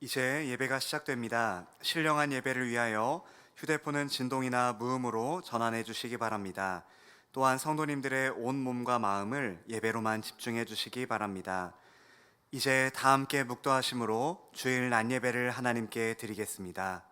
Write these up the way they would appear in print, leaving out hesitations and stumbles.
이제 예배가 시작됩니다. 신령한 예배를 위하여 휴대폰은 진동이나 무음으로 전환해 주시기 바랍니다. 또한 성도님들의 온 몸과 마음을 예배로만 집중해 주시기 바랍니다. 이제 다 함께 묵도하심으로 주일 낮 예배를 하나님께 드리겠습니다.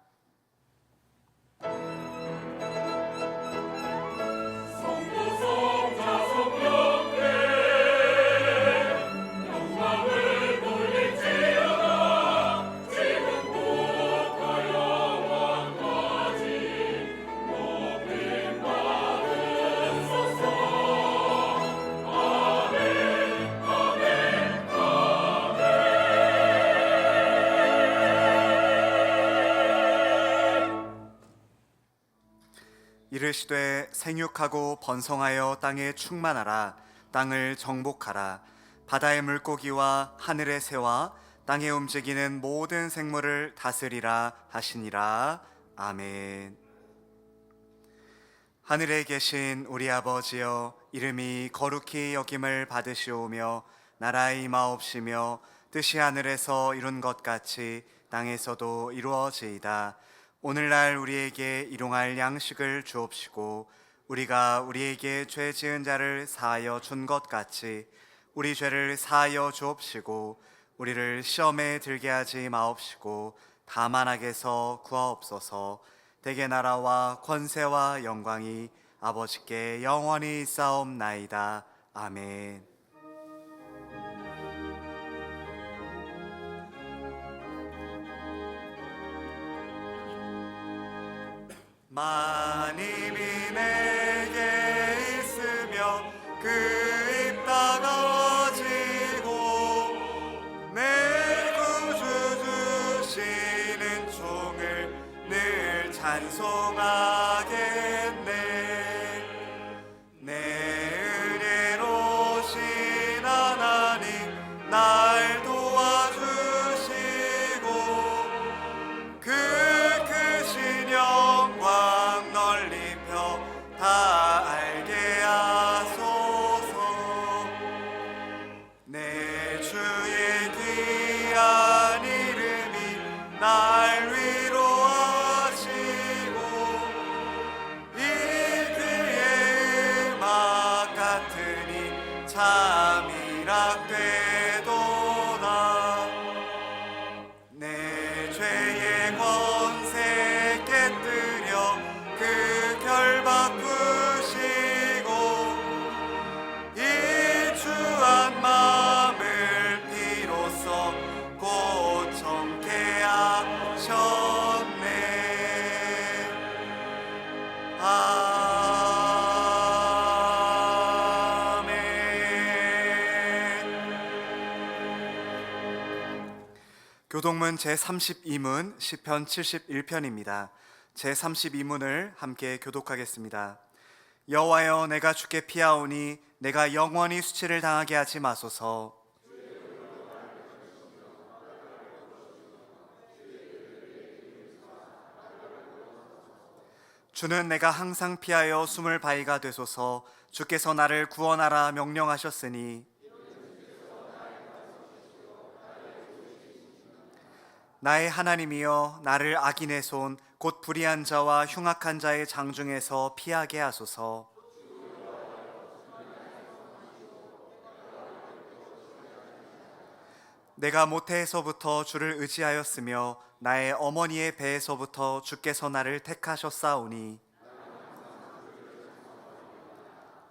이르시되 생육하고 번성하여 땅에 충만하라. 땅을 정복하라. 바다의 물고기와 하늘의 새와 땅에 움직이는 모든 생물을 다스리라 하시니라. 아멘. 하늘에 계신 우리 아버지여, 이름이 거룩히 여김을 받으시오며 나라의 임하옵시며 뜻이 하늘에서 이룬 것 같이 땅에서도 이루어지이다. 오늘날 우리에게 일용할 양식을 주옵시고 우리가 우리에게 죄 지은 자를 사하여 준 것 같이 우리 죄를 사하여 주옵시고 우리를 시험에 들게 하지 마옵시고 다만 악에서 구하옵소서. 대개 나라와 권세와 영광이 아버지께 영원히 있사옵나이다. 아멘. 만임이 내게 있으며 그 입 다가지고 내 구주 주시는 종을 늘 찬송하겠네. 내 은혜로신 하나님 날 도와주시고 그 크신 영광 널리 펴 다 알게 하소서. 내 주의 귀한 이름이 날 위로하시고 이 귀의 음악 같으니 잠이락 되도다. 내 죄의 권세 깨뜨려 그 결박 푸시고 이 주한 마음을 비로소 고청케 하셨네. 교동문 제32문 시편 71편입니다. 제32문을 함께 교독하겠습니다. 여호와여, 내가 주께 피하오니 내가 영원히 수치를 당하게 하지 마소서. 주는 내가 항상 피하여 숨을 바위가 되소서. 주께서 나를 구원하라 명령하셨으니 나의 하나님이여, 나를 악인의 손 곧 불의한 자와 흉악한 자의 장중에서 피하게 하소서. 내가 모태에서부터 주를 의지하였으며 나의 어머니의 배에서부터 주께서 나를 택하셨사오니.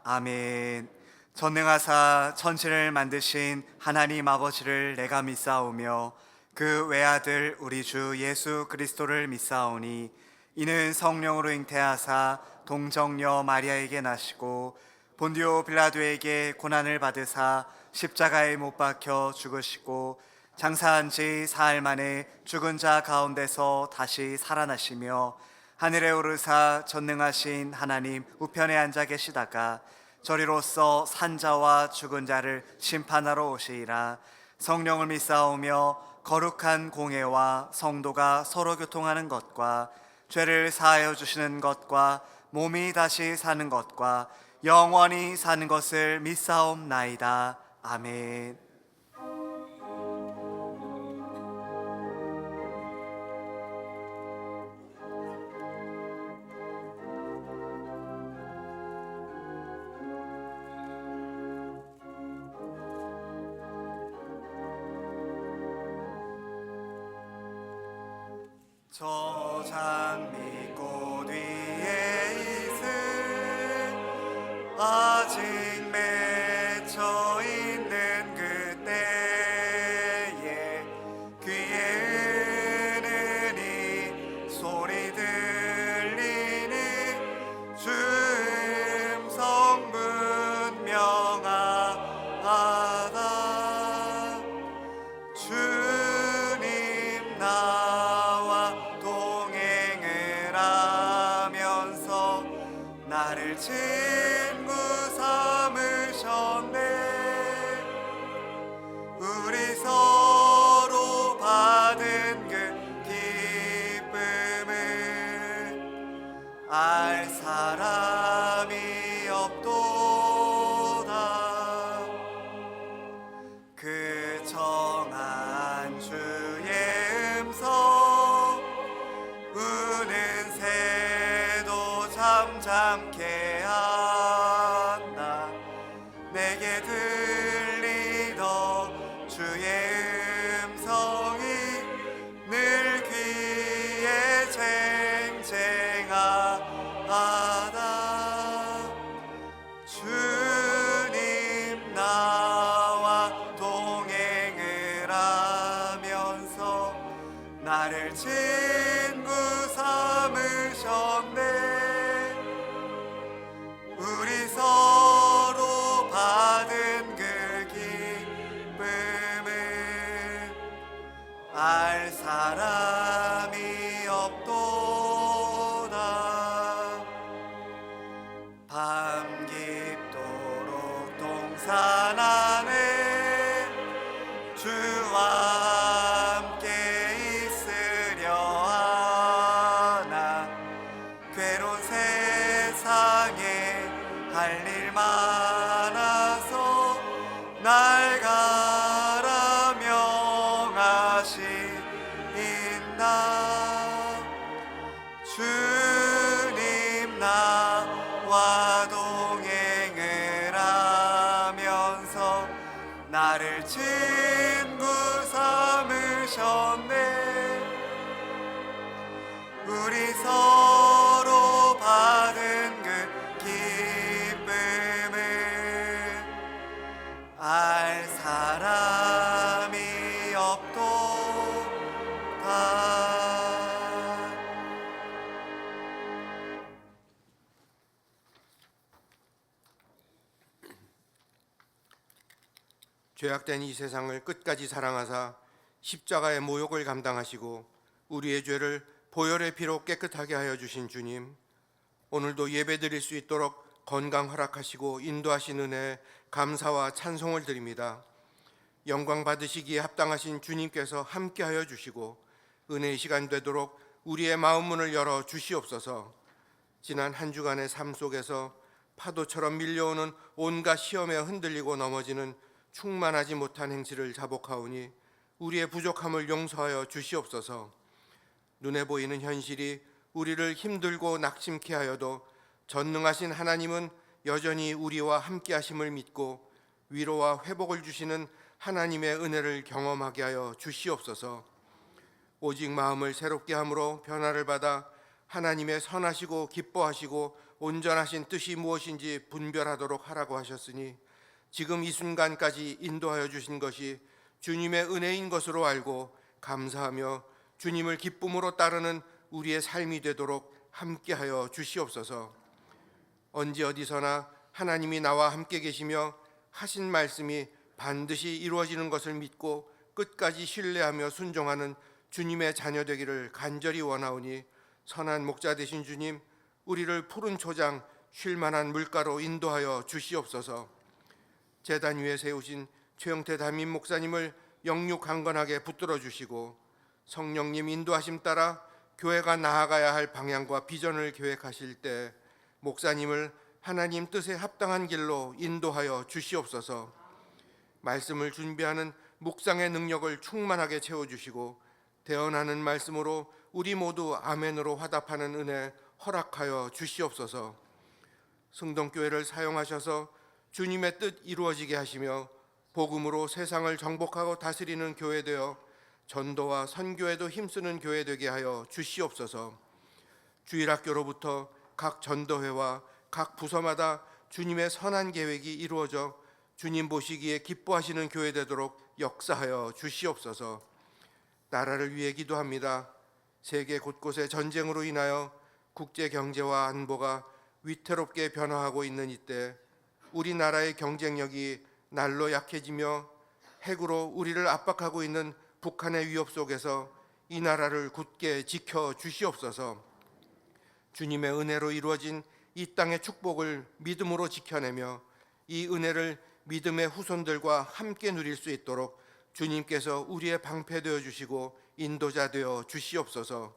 아멘. 전능하사 천지를 만드신 하나님 아버지를 내가 믿사오며 그 외아들 우리 주 예수 그리스도를 믿사오니 이는 성령으로 잉태하사 동정녀 마리아에게 나시고 본디오 빌라도에게 고난을 받으사 십자가에 못 박혀 죽으시고 장사한 지 사흘 만에 죽은 자 가운데서 다시 살아나시며 하늘에 오르사 전능하신 하나님 우편에 앉아 계시다가 저리로서 산자와 죽은 자를 심판하러 오시리라. 성령을 믿사오며 거룩한 공회와 성도가 서로 교통하는 것과 죄를 사하여 주시는 것과 몸이 다시 사는 것과 영원히 사는 것을 믿사옵나이다. 아멘. 저 장미꽃 위에 있을 아직 맺혀 있는 그때에 귀에 은은히 소리 들리니 주 음성 분명하다. 주님 나와 동행을 하면서 나를 친구 삼으셨네. 우리 서로 받은 그 기쁨을 알 사람이 없도다. 그 정한 주의 음성 우는 새도 잠잠케 한다. 내게 들리던 주의 음성이 늘 귀에 쟁쟁하다. 주님 나와 동행을 하면서 나를 친구 삼으셨네. 우리 서로 받은 그 기쁨을 알 사람이 없도다. 밤 깊도록 동산 안에 주와 함께 있으려 하나. 괴로운 세상에 할 일 많아서 날 가라 명하시인다. 주님 나와 동행을 하면서 나를 친구 삼으셨네. 우리 서로 받은 그 기쁨을 알 사람이 없도다. 죄악된 이 세상을 끝까지 사랑하사 십자가의 모욕을 감당하시고 우리의 죄를 보혈의 피로 깨끗하게 하여 주신 주님, 오늘도 예배드릴 수 있도록 건강 허락하시고 인도하신 은혜에 감사와 찬송을 드립니다. 영광 받으시기에 합당하신 주님께서 함께하여 주시고 은혜의 시간 되도록 우리의 마음 문을 열어 주시옵소서. 지난 한 주간의 삶 속에서 파도처럼 밀려오는 온갖 시험에 흔들리고 넘어지는 충만하지 못한 행실을 자복하오니 우리의 부족함을 용서하여 주시옵소서. 눈에 보이는 현실이 우리를 힘들고 낙심케 하여도 전능하신 하나님은 여전히 우리와 함께 하심을 믿고 위로와 회복을 주시는 하나님의 은혜를 경험하게 하여 주시옵소서. 오직 마음을 새롭게 함으로 변화를 받아 하나님의 선하시고 기뻐하시고 온전하신 뜻이 무엇인지 분별하도록 하라고 하셨으니 지금 이 순간까지 인도하여 주신 것이 주님의 은혜인 것으로 알고 감사하며 주님을 기쁨으로 따르는 우리의 삶이 되도록 함께하여 주시옵소서. 언제 어디서나 하나님이 나와 함께 계시며 하신 말씀이 반드시 이루어지는 것을 믿고 끝까지 신뢰하며 순종하는 주님의 자녀 되기를 간절히 원하오니 선한 목자 되신 주님, 우리를 푸른 초장 쉴 만한 물가로 인도하여 주시옵소서. 제단 위에 세우신 최영태 담임 목사님을 영육 강건하게 붙들어 주시고 성령님 인도하심 따라 교회가 나아가야 할 방향과 비전을 계획하실 때 목사님을 하나님 뜻에 합당한 길로 인도하여 주시옵소서. 말씀을 준비하는 묵상의 능력을 충만하게 채워주시고 대언하는 말씀으로 우리 모두 아멘으로 화답하는 은혜 허락하여 주시옵소서. 승동교회를 사용하셔서 주님의 뜻 이루어지게 하시며 복음으로 세상을 정복하고 다스리는 교회 되어 전도와 선교에도 힘쓰는 교회 되게 하여 주시옵소서. 주일학교로부터 각 전도회와 각 부서마다 주님의 선한 계획이 이루어져 주님 보시기에 기뻐하시는 교회 되도록 역사하여 주시옵소서. 나라를 위해 기도합니다. 세계 곳곳의 전쟁으로 인하여 국제 경제와 안보가 위태롭게 변화하고 있는 이때 우리나라의 경쟁력이 날로 약해지며 핵으로 우리를 압박하고 있는 북한의 위협 속에서 이 나라를 굳게 지켜 주시옵소서. 주님의 은혜로 이루어진 이 땅의 축복을 믿음으로 지켜내며 이 은혜를 믿음의 후손들과 함께 누릴 수 있도록 주님께서 우리의 방패 되어 주시고 인도자 되어 주시옵소서.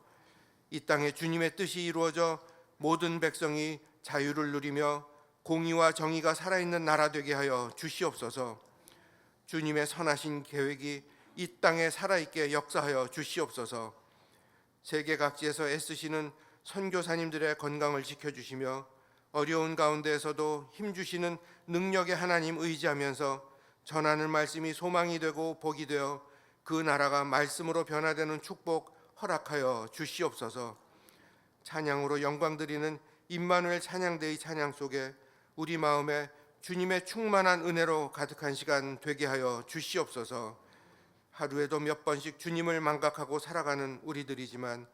이 땅에 주님의 뜻이 이루어져 모든 백성이 자유를 누리며 공의와 정의가 살아있는 나라 되게 하여 주시옵소서. 주님의 선하신 계획이 이 땅에 살아있게 역사하여 주시옵소서. 세계 각지에서 애쓰시는 선교사님들의 건강을 지켜주시며 어려운 가운데에서도 힘주시는 능력의 하나님 의지하면서 전하는 말씀이 소망이 되고 복이 되어 그 나라가 말씀으로 변화되는 축복 허락하여 주시옵소서. 찬양으로 영광 드리는 임마누엘 찬양대의 찬양 속에 우리 마음에 주님의 충만한 은혜로 가득한 시간 되게 하여 주시옵소서. 하루에도 몇 번씩 주님을 망각하고 살아가는 우리들이지만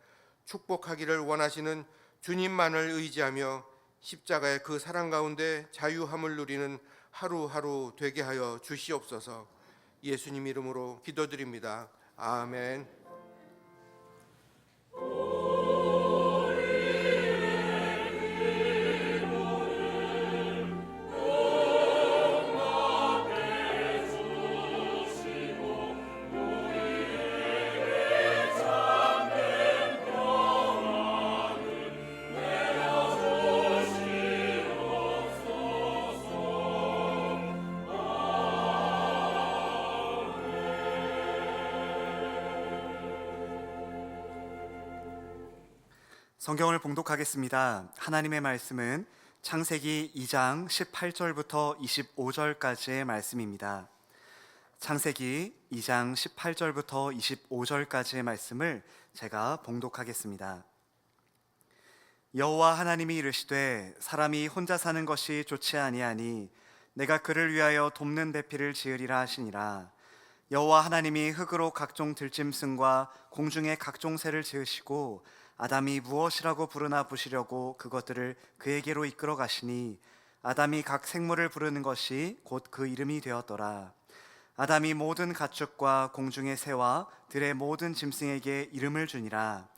축복하기를 원하시는 주님만을 의지하며 십자가의 그 사랑 가운데 자유함을 누리는 하루하루 되게 하여 주시옵소서. 예수님 이름으로 기도드립니다. 아멘. 성경을 봉독하겠습니다. 하나님의 말씀은 창세기 2장 18절부터 25절까지의 말씀입니다. 창세기 2장 18절부터 25절까지의 말씀을 제가 봉독하겠습니다. 여호와 하나님이 이르시되 사람이 혼자 사는 것이 좋지 아니하니 내가 그를 위하여 돕는 배필을 지으리라 하시니라. 여호와 하나님이 흙으로 각종 들짐승과 공중의 각종 새를 지으시고 아담이 무엇이라고 부르나 보시려고 그것들을 그에게로 이끌어 가시니 아담이 각 생물을 부르는 것이 곧 그 이름이 되었더라. 아담이 모든 가축과 공중의 새와 들의 모든 짐승에게 이름을 주니라.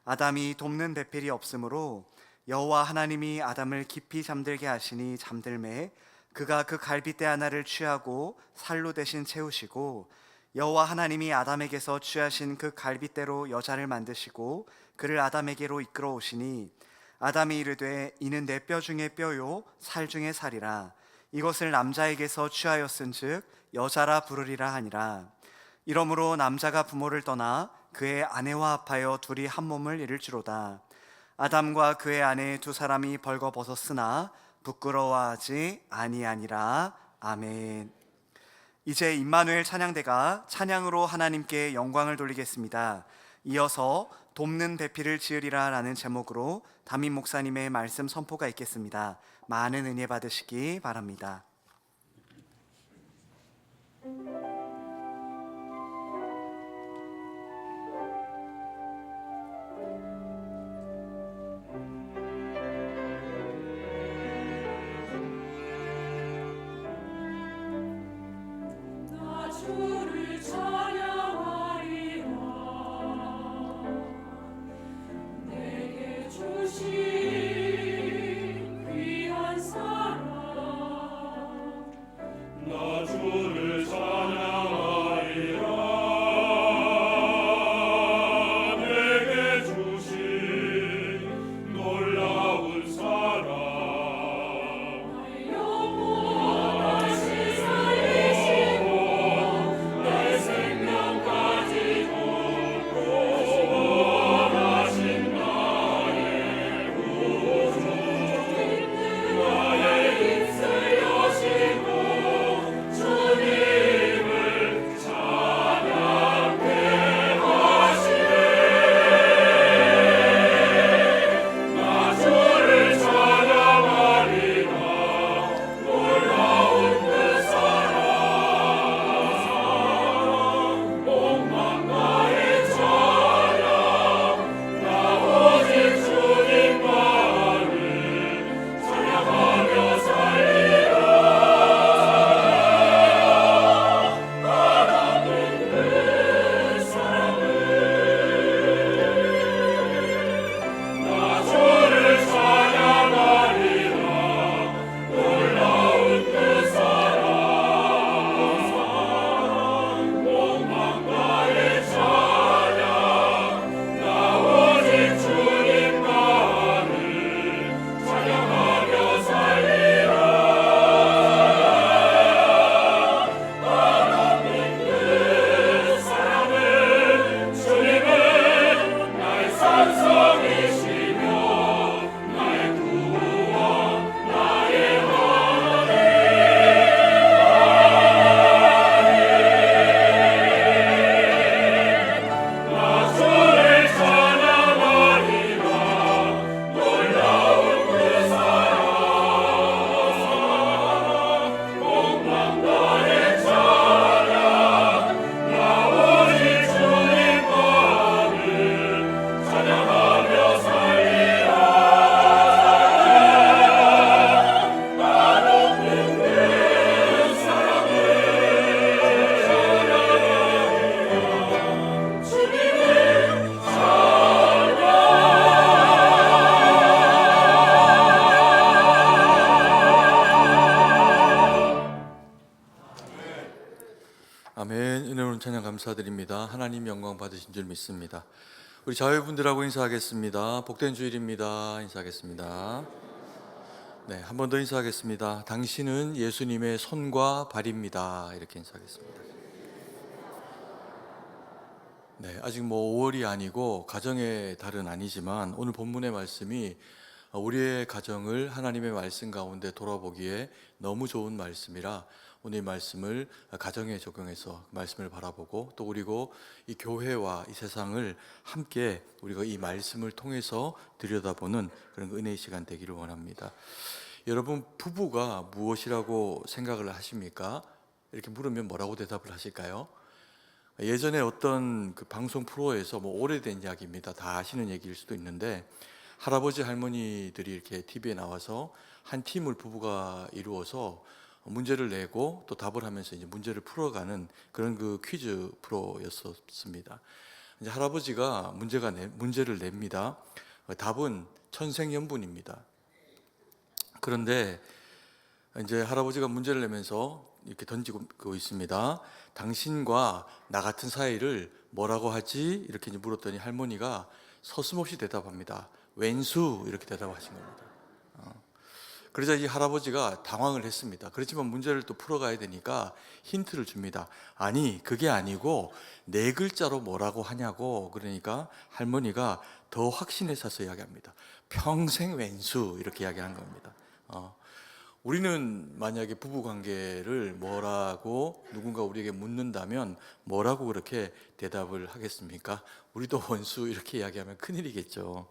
아담이 돕는 배필이 없으므로 여호와 하나님이 아담을 깊이 잠들게 하시니 잠들매 그가 그 갈빗대 하나를 취하고 살로 대신 채우시고 여호와 하나님이 아담에게서 취하신 그 갈빗대로 여자를 만드시고 그를 아담에게로 이끌어 오시니 아담이 이르되 이는 내 뼈 중에 뼈요 살 중에 살이라. 이것을 남자에게서 취하였은즉 여자라 부르리라 하니라. 이러므로 남자가 부모를 떠나 그의 아내와 합하여 둘이 한 몸을 이룰지로다. 아담과 그의 아내 두 사람이 벌거벗었으나 부끄러워하지 아니하니라. 아멘. 이제 임마누엘 찬양대가 찬양으로 하나님께 영광을 돌리겠습니다. 이어서 돕는 배필을 지으리라 라는 제목으로 담임 목사님의 말씀 선포가 있겠습니다. 많은 은혜 받으시기 바랍니다. 주를 찬양하리라. 내게 주신 귀한 사랑 나 주를 찬양 아멘. 은혜로운 찬양 감사드립니다. 하나님 영광 받으신 줄 믿습니다. 우리 자유분들하고 인사하겠습니다. 복된 주일입니다. 인사하겠습니다. 네, 한 번 더 인사하겠습니다. 당신은 예수님의 손과 발입니다. 이렇게 인사하겠습니다. 네, 아직 뭐 5월이 아니고 가정의 달은 아니지만 오늘 본문의 말씀이 우리의 가정을 하나님의 말씀 가운데 돌아보기에 너무 좋은 말씀이라 오늘 이 말씀을 가정에 적용해서 말씀을 바라보고 또 그리고 이 교회와 이 세상을 함께 우리가 이 말씀을 통해서 들여다보는 그런 은혜의 시간 되기를 원합니다. 여러분, 부부가 무엇이라고 생각을 하십니까? 이렇게 물으면 뭐라고 대답을 하실까요? 예전에 어떤 그 방송 프로에서 뭐 오래된 이야기입니다. 다 아시는 얘기일 수도 있는데 할아버지 할머니들이 이렇게 TV에 나와서 한 팀을 부부가 이루어서 문제를 내고 또 답을 하면서 이제 문제를 풀어가는 그런 그 퀴즈 프로였었습니다. 이제 할아버지가 문제를 냅니다. 답은 천생연분입니다. 그런데 이제 할아버지가 문제를 내면서 이렇게 던지고 있습니다. 당신과 나 같은 사이를 뭐라고 하지? 이렇게 이제 물었더니 할머니가 서슴없이 대답합니다. 왼수, 이렇게 대답하신 겁니다. 그러자 이 할아버지가 당황을 했습니다. 그렇지만 문제를 또 풀어가야 되니까 힌트를 줍니다. 아니, 그게 아니고 네 글자로 뭐라고 하냐고. 그러니까 할머니가 더 확신에 차서 이야기합니다. 평생 왼수, 이렇게 이야기한 겁니다. 우리는 만약에 부부 관계를 뭐라고 누군가 우리에게 묻는다면 뭐라고 그렇게 대답을 하겠습니까? 우리도 원수, 이렇게 이야기하면 큰일이겠죠.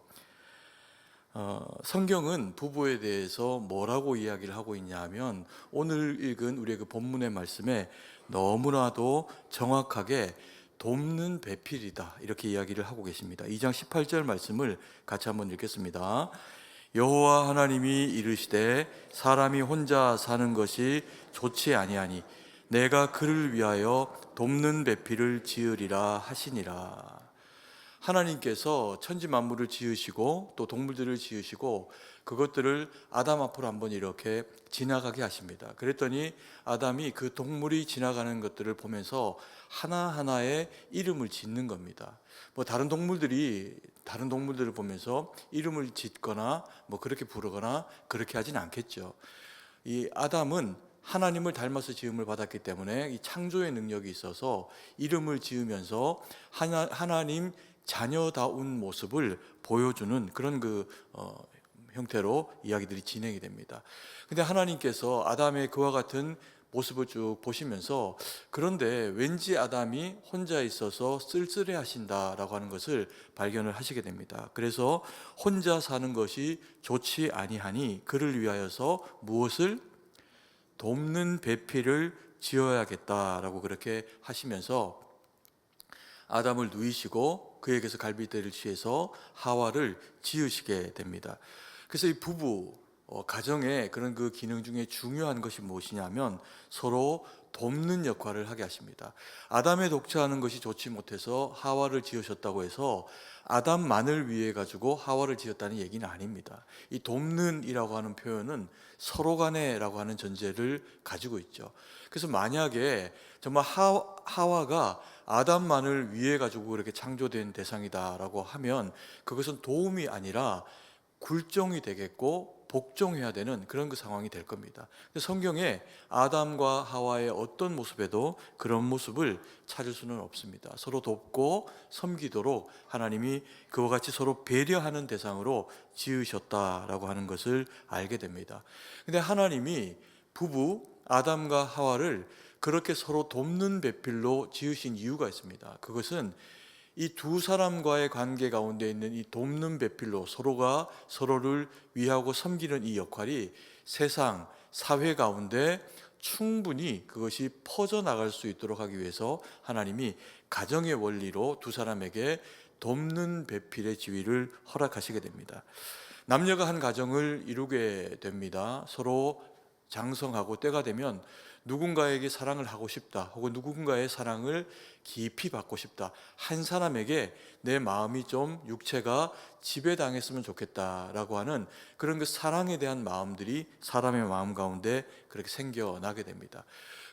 성경은 부부에 대해서 뭐라고 이야기를 하고 있냐 하면 오늘 읽은 우리의 그 본문의 말씀에 너무나도 정확하게 돕는 배필이다, 이렇게 이야기를 하고 계십니다. 2장 18절 말씀을 같이 한번 읽겠습니다. 여호와 하나님이 이르시되 사람이 혼자 사는 것이 좋지 아니하니 내가 그를 위하여 돕는 배필을 지으리라 하시니라. 하나님께서 천지 만물을 지으시고 또 동물들을 지으시고 그것들을 아담 앞으로 한번 이렇게 지나가게 하십니다. 그랬더니 아담이 그 동물이 지나가는 것들을 보면서 하나하나의 이름을 짓는 겁니다. 뭐 다른 동물들을 보면서 이름을 짓거나 뭐 그렇게 부르거나 그렇게 하진 않겠죠. 이 아담은 하나님을 닮아서 지음을 받았기 때문에 이 창조의 능력이 있어서 이름을 지으면서 하나님 자녀다운 모습을 보여주는 그런 형태로 이야기들이 진행이 됩니다. 근데 하나님께서 아담의 그와 같은 모습을 쭉 보시면서 그런데 왠지 아담이 혼자 있어서 쓸쓸해 하신다라고 하는 것을 발견을 하시게 됩니다. 그래서 혼자 사는 것이 좋지 아니하니 그를 위하여서 무엇을? 돕는 배필을 지어야겠다라고 그렇게 하시면서 아담을 누이시고 그에게서 갈빗대를 취해서 하와를 지으시게 됩니다. 그래서 이 부부 가정의 그런 그 기능 중에 중요한 것이 무엇이냐면 서로 돕는 역할을 하게 하십니다. 아담에 독처하는 것이 좋지 못해서 하와를 지으셨다고 해서 아담만을 위해 가지고 하와를 지었다는 얘기는 아닙니다. 이 돕는이라고 하는 표현은 서로 간에라고 하는 전제를 가지고 있죠. 그래서 만약에 정말 하와가 아담만을 위해 가지고 그렇게 창조된 대상이다라고 하면 그것은 도움이 아니라 굴종이 되겠고 복종해야 되는 그런 그 상황이 될 겁니다. 성경에 아담과 하와의 어떤 모습에도 그런 모습을 찾을 수는 없습니다. 서로 돕고 섬기도록 하나님이 그와 같이 서로 배려하는 대상으로 지으셨다라고 하는 것을 알게 됩니다. 근데 하나님이 부부 아담과 하와를 그렇게 서로 돕는 배필로 지으신 이유가 있습니다. 그것은 이 두 사람과의 관계 가운데 있는 이 돕는 배필로 서로가 서로를 위하고 섬기는 이 역할이 세상, 사회 가운데 충분히 그것이 퍼져나갈 수 있도록 하기 위해서 하나님이 가정의 원리로 두 사람에게 돕는 배필의 지위를 허락하시게 됩니다. 남녀가 한 가정을 이루게 됩니다. 서로 장성하고 때가 되면 누군가에게 사랑을 하고 싶다, 혹은 누군가의 사랑을 깊이 받고 싶다, 한 사람에게 내 마음이 좀 육체가 지배당했으면 좋겠다라고 하는 그런 그 사랑에 대한 마음들이 사람의 마음 가운데 그렇게 생겨나게 됩니다.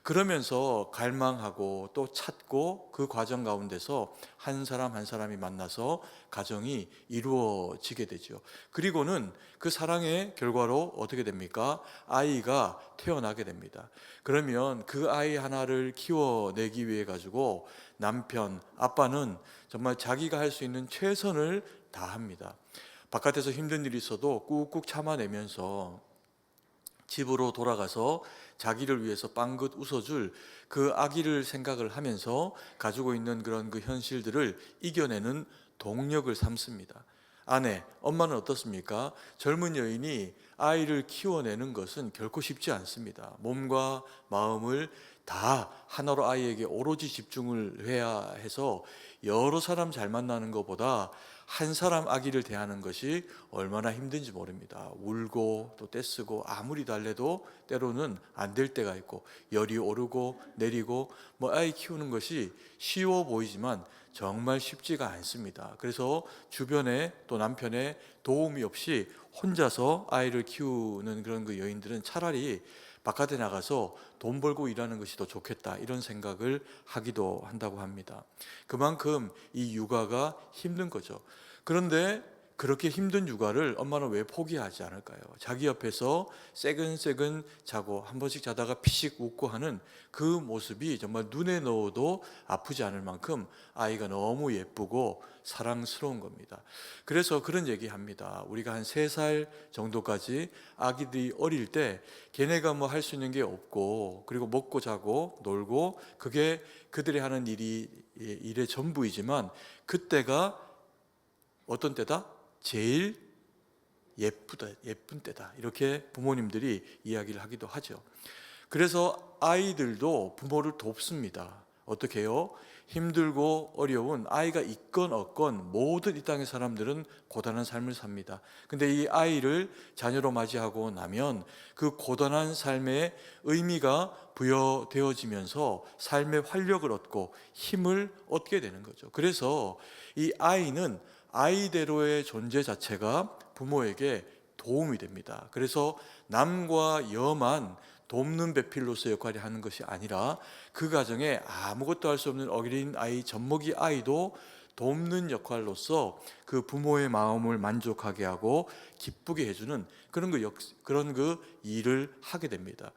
그러면서 갈망하고 또 찾고 그 과정 가운데서 한 사람 한 사람이 만나서 가정이 이루어지게 되죠. 그리고는 그 사랑의 결과로 어떻게 됩니까? 아이가 태어나게 됩니다. 그러면 그 아이 하나를 키워내기 위해 가지고 남편, 아빠는 정말 자기가 할 수 있는 최선을 다합니다. 바깥에서 힘든 일이 있어도 꾹꾹 참아내면서 집으로 돌아가서 자기를 위해서 빵긋 웃어줄 그 아기를 생각을 하면서 가지고 있는 그런 그 현실들을 이겨내는 동력을 삼습니다. 아내, 엄마는 어떻습니까? 젊은 여인이 아이를 키워내는 것은 결코 쉽지 않습니다. 몸과 마음을 다 하나로 아이에게 오로지 집중을 해야 해서 여러 사람 잘 만나는 것보다 한 사람 아기를 대하는 것이 얼마나 힘든지 모릅니다. 울고 또 떼쓰고 아무리 달래도 때로는 안 될 때가 있고, 열이 오르고 내리고, 아이 키우는 것이 쉬워 보이지만 정말 쉽지가 않습니다. 그래서 주변에 또 남편의 도움이 없이 혼자서 아이를 키우는 그런 그 여인들은 차라리 바깥에 나가서 돈 벌고 일하는 것이 더 좋겠다, 이런 생각을 하기도 한다고 합니다. 그만큼 이 육아가 힘든 거죠. 그런데 그렇게 힘든 육아를 엄마는 왜 포기하지 않을까요? 자기 옆에서 새근새근 자고 한 번씩 자다가 피식 웃고 하는 그 모습이 정말 눈에 넣어도 아프지 않을 만큼 아이가 너무 예쁘고 사랑스러운 겁니다. 그래서 그런 얘기합니다. 우리가 한 3살 정도까지 아기들이 어릴 때 걔네가 뭐 할 수 있는 게 없고, 그리고 먹고 자고 놀고, 그게 그들이 하는 일의 전부이지만 그때가 어떤 때다? 제일 예쁜 때다, 이렇게 부모님들이 이야기를 하기도 하죠. 그래서 아이들도 부모를 돕습니다. 어떻게 해요? 힘들고 어려운 아이가 있건 없건 모든 이 땅의 사람들은 고단한 삶을 삽니다. 근데 이 아이를 자녀로 맞이하고 나면 그 고단한 삶의 의미가 부여되어지면서 삶의 활력을 얻고 힘을 얻게 되는 거죠. 그래서 이 아이는 아이대로의 존재 자체가 부모에게 도움이 됩니다. 그래서 남과 여만 돕는 배필로서 역할을 하는 것이 아니라 그 가정에 아무것도 할 수 없는 어린 아이, 젖먹이 아이도 돕는 역할로서 그 부모의 마음을 만족하게 하고 기쁘게 해주는 그런 그 일을 하게 됩니다.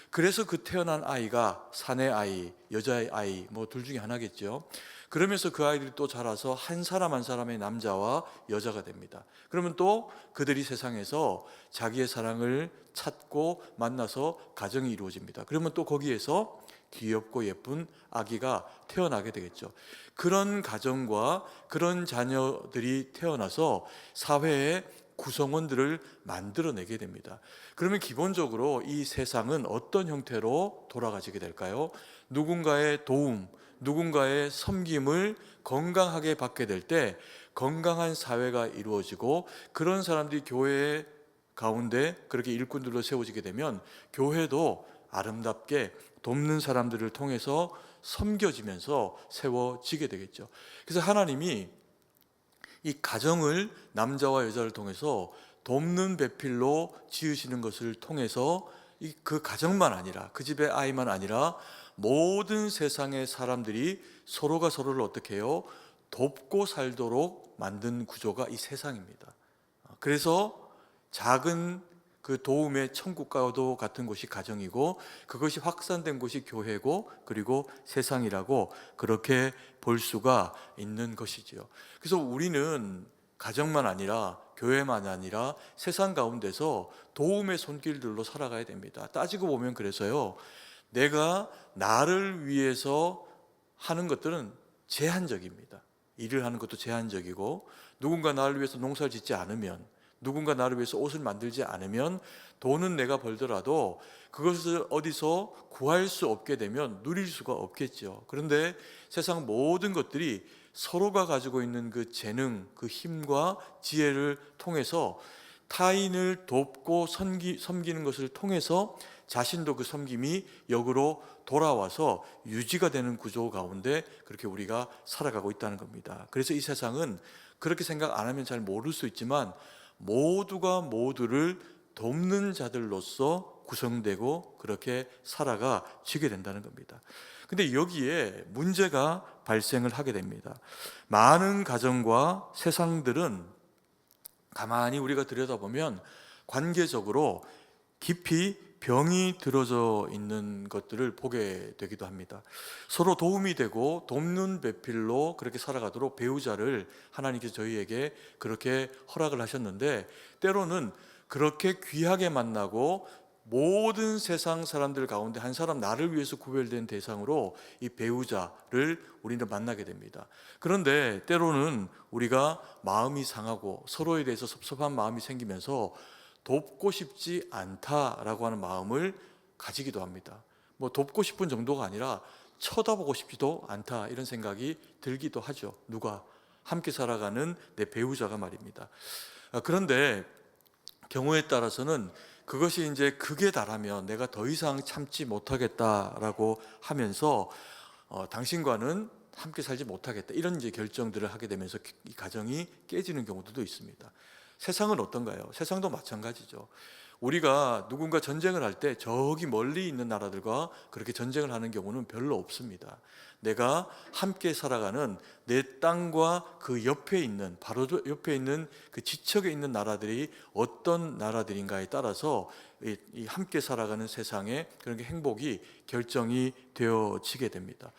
그래서 그 태어난 아이가 사내 아이, 여자의 아이, 둘 중에 하나겠죠. 그러면서 그 아이들이 또 자라서 한 사람 한 사람의 남자와 여자가 됩니다. 그러면 또 그들이 세상에서 자기의 사랑을 찾고 만나서 가정이 이루어집니다. 그러면 또 거기에서 귀엽고 예쁜 아기가 태어나게 되겠죠. 그런 가정과 그런 자녀들이 태어나서 사회의 구성원들을 만들어내게 됩니다. 그러면 기본적으로 이 세상은 어떤 형태로 돌아가지게 될까요? 누군가의 도움, 누군가의 섬김을 건강하게 받게 될 때 건강한 사회가 이루어지고, 그런 사람들이 교회 가운데 그렇게 일꾼들로 세워지게 되면 교회도 아름답게 돕는 사람들을 통해서 섬겨지면서 세워지게 되겠죠. 그래서 하나님이 이 가정을 남자와 여자를 통해서 돕는 배필로 지으시는 것을 통해서 그 가정만 아니라, 그 집의 아이만 아니라 모든 세상의 사람들이 서로가 서로를 어떻게 해요? 돕고 살도록 만든 구조가 이 세상입니다. 그래서 작은 그 도움의 천국과도 같은 곳이 가정이고, 그것이 확산된 곳이 교회고, 그리고 세상이라고 그렇게 볼 수가 있는 것이지요. 그래서 우리는 가정만 아니라 교회만 아니라 세상 가운데서 도움의 손길들로 살아가야 됩니다. 따지고 보면 그래서요, 내가 나를 위해서 하는 것들은 제한적입니다. 일을 하는 것도 제한적이고, 누군가 나를 위해서 농사를 짓지 않으면, 누군가 나를 위해서 옷을 만들지 않으면, 돈은 내가 벌더라도 그것을 어디서 구할 수 없게 되면 누릴 수가 없겠죠. 그런데 세상 모든 것들이 서로가 가지고 있는 그 재능, 그 힘과 지혜를 통해서 타인을 돕고 섬기는 것을 통해서 자신도 그 섬김이 역으로 돌아와서 유지가 되는 구조 가운데 그렇게 우리가 살아가고 있다는 겁니다. 그래서 이 세상은 그렇게 생각 안 하면 잘 모를 수 있지만 모두가 모두를 돕는 자들로서 구성되고 그렇게 살아가지게 된다는 겁니다. 근데 여기에 문제가 발생을 하게 됩니다. 많은 가정과 세상들은 가만히 우리가 들여다보면 관계적으로 깊이 병이 들어져 있는 것들을 보게 되기도 합니다. 서로 도움이 되고 돕는 배필로 그렇게 살아가도록 배우자를 하나님께서 저희에게 그렇게 허락을 하셨는데, 때로는 그렇게 귀하게 만나고 모든 세상 사람들 가운데 한 사람, 나를 위해서 구별된 대상으로 이 배우자를 우리는 만나게 됩니다. 그런데 때로는 우리가 마음이 상하고 서로에 대해서 섭섭한 마음이 생기면서 돕고 싶지 않다라고 하는 마음을 가지기도 합니다. 뭐 돕고 싶은 정도가 아니라 쳐다보고 싶지도 않다, 이런 생각이 들기도 하죠. 누가? 함께 살아가는 내 배우자가 말입니다. 그런데 경우에 따라서는 그것이 이제 극에 달하면 내가 더 이상 참지 못하겠다라고 하면서 당신과는 함께 살지 못하겠다, 이런 이제 결정들을 하게 되면서 이 가정이 깨지는 경우들도 있습니다. 세상은 어떤가요? 세상도 마찬가지죠. 우리가 누군가 전쟁을 할 때 저기 멀리 있는 나라들과 그렇게 전쟁을 하는 경우는 별로 없습니다. 내가 함께 살아가는 내 땅과 그 옆에 있는, 바로 옆에 있는 그 지척에 있는 나라들이 어떤 나라들인가에 따라서 이 함께 살아가는 세상의 그런 게 행복이 결정이 되어지게 됩니다.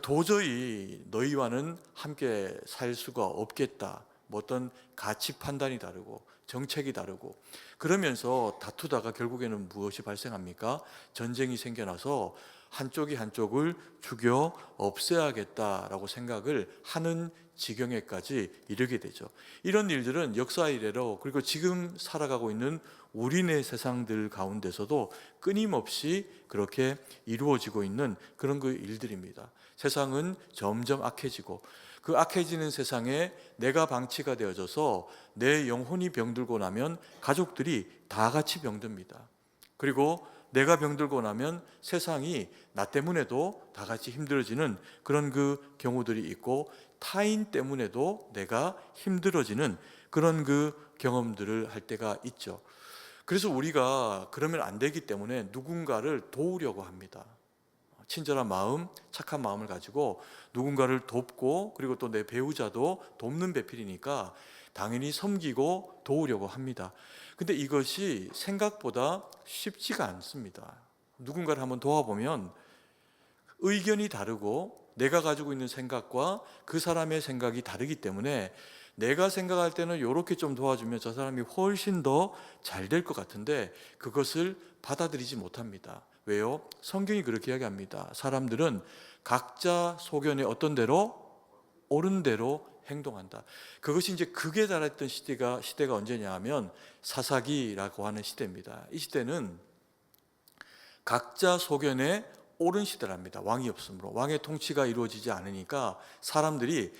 도저히 너희와는 함께 살 수가 없겠다, 뭐 어떤 가치 판단이 다르고 정책이 다르고 그러면서 다투다가 결국에는 무엇이 발생합니까? 전쟁이 생겨나서 한쪽이 한쪽을 죽여 없애야겠다라고 생각을 하는 지경에까지 이르게 되죠. 이런 일들은 역사 이래로, 그리고 지금 살아가고 있는 우리네 세상들 가운데서도 끊임없이 그렇게 이루어지고 있는 그런 그 일들입니다. 세상은 점점 악해지고 그 악해지는 세상에 내가 방치가 되어져서 내 영혼이 병들고 나면 가족들이 다 같이 병듭니다. 그리고 내가 병들고 나면 세상이 나 때문에도 다 같이 힘들어지는 그런 그 경우들이 있고, 타인 때문에도 내가 힘들어지는 그런 그 경험들을 할 때가 있죠. 그래서 우리가 그러면 안 되기 때문에 누군가를 도우려고 합니다. 친절한 마음, 착한 마음을 가지고 누군가를 돕고, 그리고 또 내 배우자도 돕는 배필이니까 당연히 섬기고 도우려고 합니다. 근데 이것이 생각보다 쉽지가 않습니다. 누군가를 한번 도와보면 의견이 다르고 내가 가지고 있는 생각과 그 사람의 생각이 다르기 때문에 내가 생각할 때는 이렇게 좀 도와주면 저 사람이 훨씬 더 잘 될 것 같은데 그것을 받아들이지 못합니다. 왜요? 성경이 그렇게 이야기합니다. 사람들은 각자 소견에 어떤 대로? 옳은 대로 행동한다. 그것이 이제 극에 달했던 시대가 언제냐 하면 사사기라고 하는 시대입니다. 이 시대는 각자 소견에 옳은 시대랍니다. 왕이 없으므로, 왕의 통치가 이루어지지 않으니까 사람들이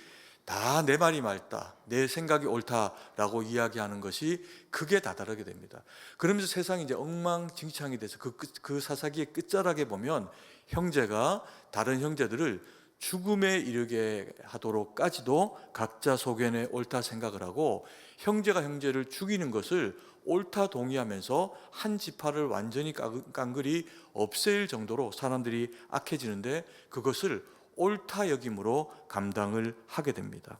다 내 말이 맞다, 내 생각이 옳다라고 이야기하는 것이 극에 다다르게 됩니다. 그러면서 세상이 이제 엉망진창이 돼서 그 사사기의 끝자락에 보면 형제가 다른 형제들을 죽음에 이르게 하도록까지도 각자 소견에 옳다 생각을 하고, 형제가 형제를 죽이는 것을 옳다 동의하면서 한 지파를 완전히 깡그리 없앨 정도로 사람들이 악해지는데 그것을 옳다 여김으로 감당을 하게 됩니다.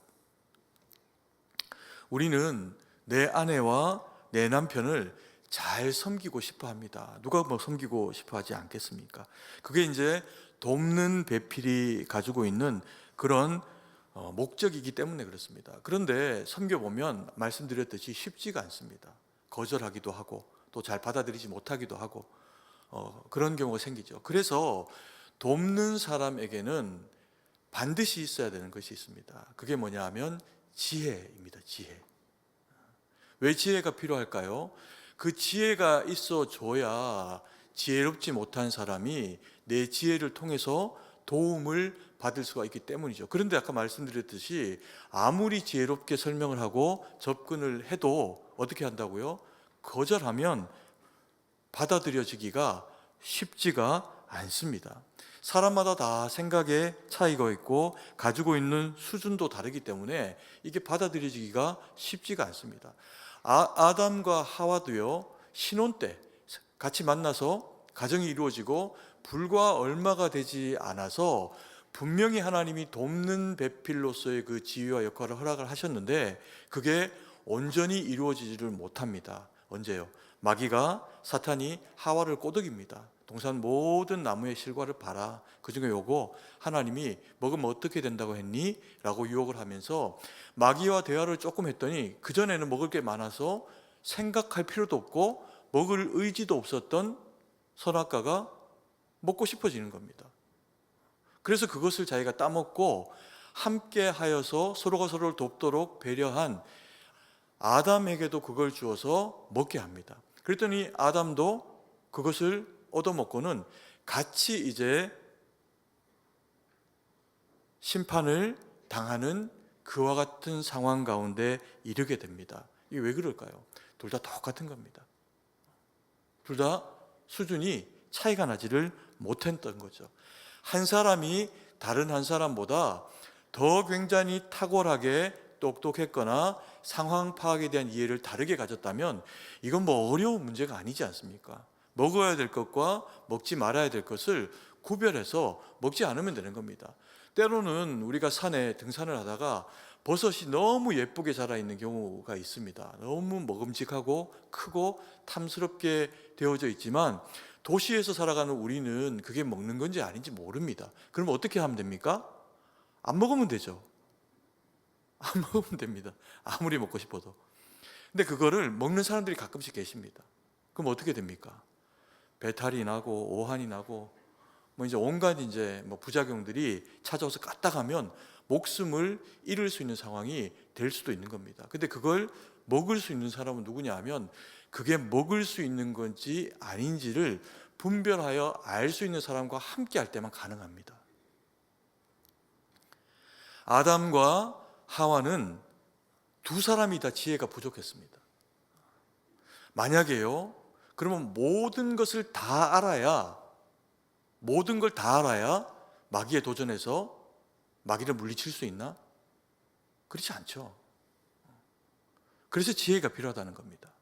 우리는 내 아내와 내 남편을 잘 섬기고 싶어 합니다. 누가 뭐 섬기고 싶어 하지 않겠습니까? 그게 이제 돕는 배필이 가지고 있는 그런 목적이기 때문에 그렇습니다. 그런데 섬겨보면 말씀드렸듯이 쉽지가 않습니다. 거절하기도 하고 또 잘 받아들이지 못하기도 하고 그런 경우가 생기죠. 그래서 돕는 사람에게는 반드시 있어야 되는 것이 있습니다. 그게 뭐냐 하면 지혜입니다. 지혜. 왜 지혜가 필요할까요? 그 지혜가 있어줘야 지혜롭지 못한 사람이 내 지혜를 통해서 도움을 받을 수가 있기 때문이죠. 그런데 아까 말씀드렸듯이 아무리 지혜롭게 설명을 하고 접근을 해도 어떻게 한다고요? 거절하면 받아들여지기가 쉽지가 않습니다. 사람마다 다 생각의 차이가 있고 가지고 있는 수준도 다르기 때문에 이게 받아들여지기가 쉽지가 않습니다. 아담과 하와도요, 신혼 때 같이 만나서 가정이 이루어지고 불과 얼마가 되지 않아서 분명히 하나님이 돕는 배필로서의 그 지위와 역할을 허락을 하셨는데 그게 온전히 이루어지지를 못합니다. 언제요? 마귀가, 사탄이 하와를 꼬드깁니다. 동산 모든 나무의 실과를 봐라. 그중에 요거 하나님이 먹으면 어떻게 된다고 했니? 라고 유혹을 하면서 마귀와 대화를 조금 했더니 그전에는 먹을 게 많아서 생각할 필요도 없고 먹을 의지도 없었던 선악과가 먹고 싶어지는 겁니다. 그래서 그것을 자기가 따먹고 함께 하여서 서로가 서로를 돕도록 배려한 아담에게도 그걸 주어서 먹게 합니다. 그랬더니 아담도 그것을 얻어먹고는 같이 이제 심판을 당하는 그와 같은 상황 가운데 이르게 됩니다. 이게 왜 그럴까요? 둘 다 똑같은 겁니다. 둘 다 수준이 차이가 나지를 못했던 거죠. 한 사람이 다른 한 사람보다 더 굉장히 탁월하게 똑똑했거나 상황 파악에 대한 이해를 다르게 가졌다면 이건 뭐 어려운 문제가 아니지 않습니까? 먹어야 될 것과 먹지 말아야 될 것을 구별해서 먹지 않으면 되는 겁니다. 때로는 우리가 산에 등산을 하다가 버섯이 너무 예쁘게 자라 있는 경우가 있습니다. 너무 먹음직하고 크고 탐스럽게 되어져 있지만 도시에서 살아가는 우리는 그게 먹는 건지 아닌지 모릅니다. 그럼 어떻게 하면 됩니까? 안 먹으면 되죠. 안 먹으면 됩니다. 아무리 먹고 싶어도. 근데 그거를 먹는 사람들이 가끔씩 계십니다. 그럼 어떻게 됩니까? 배탈이 나고 오한이 나고 뭐 이제 온갖 이제 뭐 부작용들이 찾아와서 까딱하면 목숨을 잃을 수 있는 상황이 될 수도 있는 겁니다. 근데 그걸 먹을 수 있는 사람은 누구냐 하면 그게 먹을 수 있는 건지 아닌지를 분별하여 알 수 있는 사람과 함께 할 때만 가능합니다. 아담과 하와는 두 사람이 다 지혜가 부족했습니다. 만약에요, 그러면 모든 것을 다 알아야, 모든 걸 다 알아야 마귀에 도전해서 마귀를 물리칠 수 있나? 그렇지 않죠. 그래서 지혜가 필요하다는 겁니다.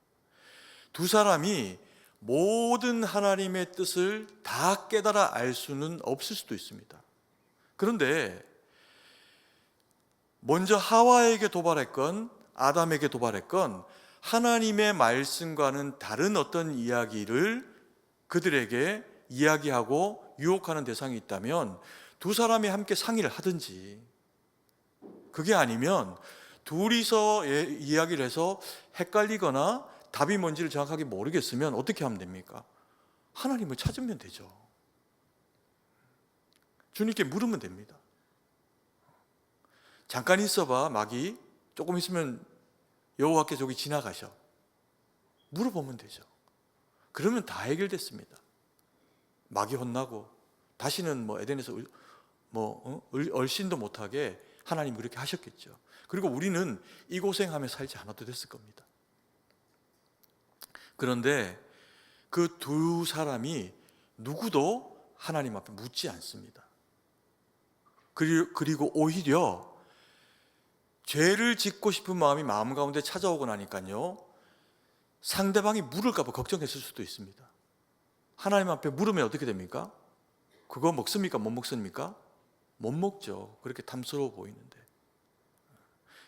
두 사람이 모든 하나님의 뜻을 다 깨달아 알 수는 없을 수도 있습니다. 그런데 먼저 하와에게 도발했건 아담에게 도발했건 하나님의 말씀과는 다른 어떤 이야기를 그들에게 이야기하고 유혹하는 대상이 있다면 두 사람이 함께 상의를 하든지, 그게 아니면 둘이서 이야기를 해서 헷갈리거나 답이 뭔지를 정확하게 모르겠으면 어떻게 하면 됩니까? 하나님을 찾으면 되죠. 주님께 물으면 됩니다. 잠깐 있어봐, 마귀. 조금 있으면 여호와께서 저기 지나가셔. 물어보면 되죠. 그러면 다 해결됐습니다. 마귀 혼나고 다시는 뭐 에덴에서 얼씬도 못하게 하나님이 그렇게 하셨겠죠. 그리고 우리는 이 고생하며 살지 않아도 됐을 겁니다. 그런데 그 두 사람이 누구도 하나님 앞에 묻지 않습니다. 그리고 오히려 죄를 짓고 싶은 마음이 마음 가운데 찾아오고 나니까요, 상대방이 물을까 봐 걱정했을 수도 있습니다. 하나님 앞에 물으면 어떻게 됩니까? 그거 먹습니까? 못 먹습니까? 못 먹죠. 그렇게 탐스러워 보이는데.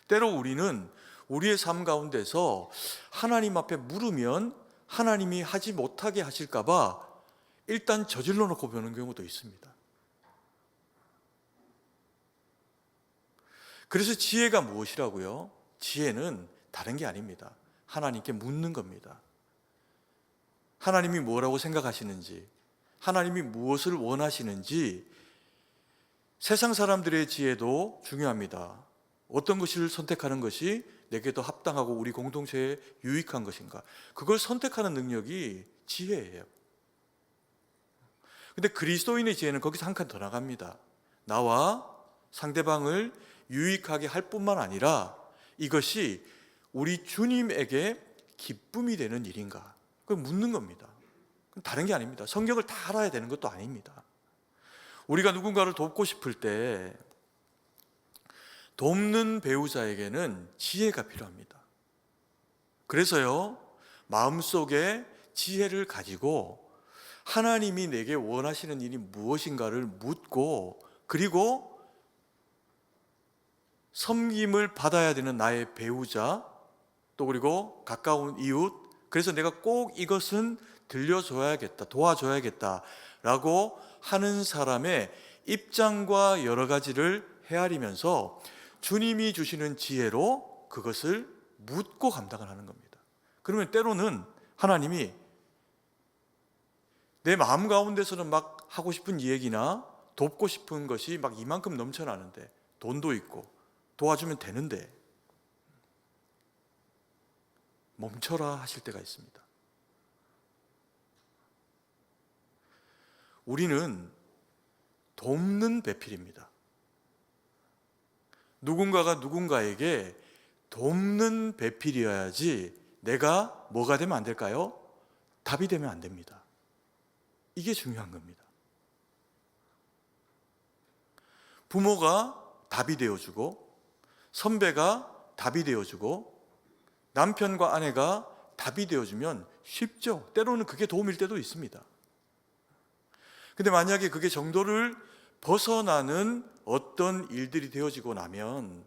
때로 우리는 우리의 삶 가운데서 하나님 앞에 물으면 하나님이 하지 못하게 하실까 봐 일단 저질러 놓고 보는 경우도 있습니다. 그래서 지혜가 무엇이라고요? 지혜는 다른 게 아닙니다. 하나님께 묻는 겁니다. 하나님이 뭐라고 생각하시는지, 하나님이 무엇을 원하시는지. 세상 사람들의 지혜도 중요합니다. 어떤 것을 선택하는 것이 내게 더 합당하고 우리 공동체에 유익한 것인가, 그걸 선택하는 능력이 지혜예요. 근데 그리스도인의 지혜는 거기서 한 칸 더 나갑니다. 나와 상대방을 유익하게 할 뿐만 아니라 이것이 우리 주님에게 기쁨이 되는 일인가? 그걸 묻는 겁니다. 그건 다른 게 아닙니다. 성경을 다 알아야 되는 것도 아닙니다. 우리가 누군가를 돕고 싶을 때 돕는 배우자에게는 지혜가 필요합니다. 그래서요, 마음속에 지혜를 가지고 하나님이 내게 원하시는 일이 무엇인가를 묻고, 그리고 섬김을 받아야 되는 나의 배우자, 또 그리고 가까운 이웃, 그래서 내가 꼭 이것은 들려줘야겠다, 도와줘야겠다 라고 하는 사람의 입장과 여러 가지를 헤아리면서 주님이 주시는 지혜로 그것을 묻고 감당을 하는 겁니다. 그러면 때로는 하나님이 내 마음 가운데서는 막 하고 싶은 얘기나 돕고 싶은 것이 막 이만큼 넘쳐나는데, 돈도 있고 도와주면 되는데 멈춰라 하실 때가 있습니다. 우리는 돕는 배필입니다. 누군가가 누군가에게 돕는 배필이어야지 내가 뭐가 되면 안 될까요? 답이 되면 안 됩니다. 이게 중요한 겁니다. 부모가 답이 되어주고, 선배가 답이 되어주고, 남편과 아내가 답이 되어주면 쉽죠. 때로는 그게 도움일 때도 있습니다. 근데 만약에 그게 정도를 벗어나는 어떤 일들이 되어지고 나면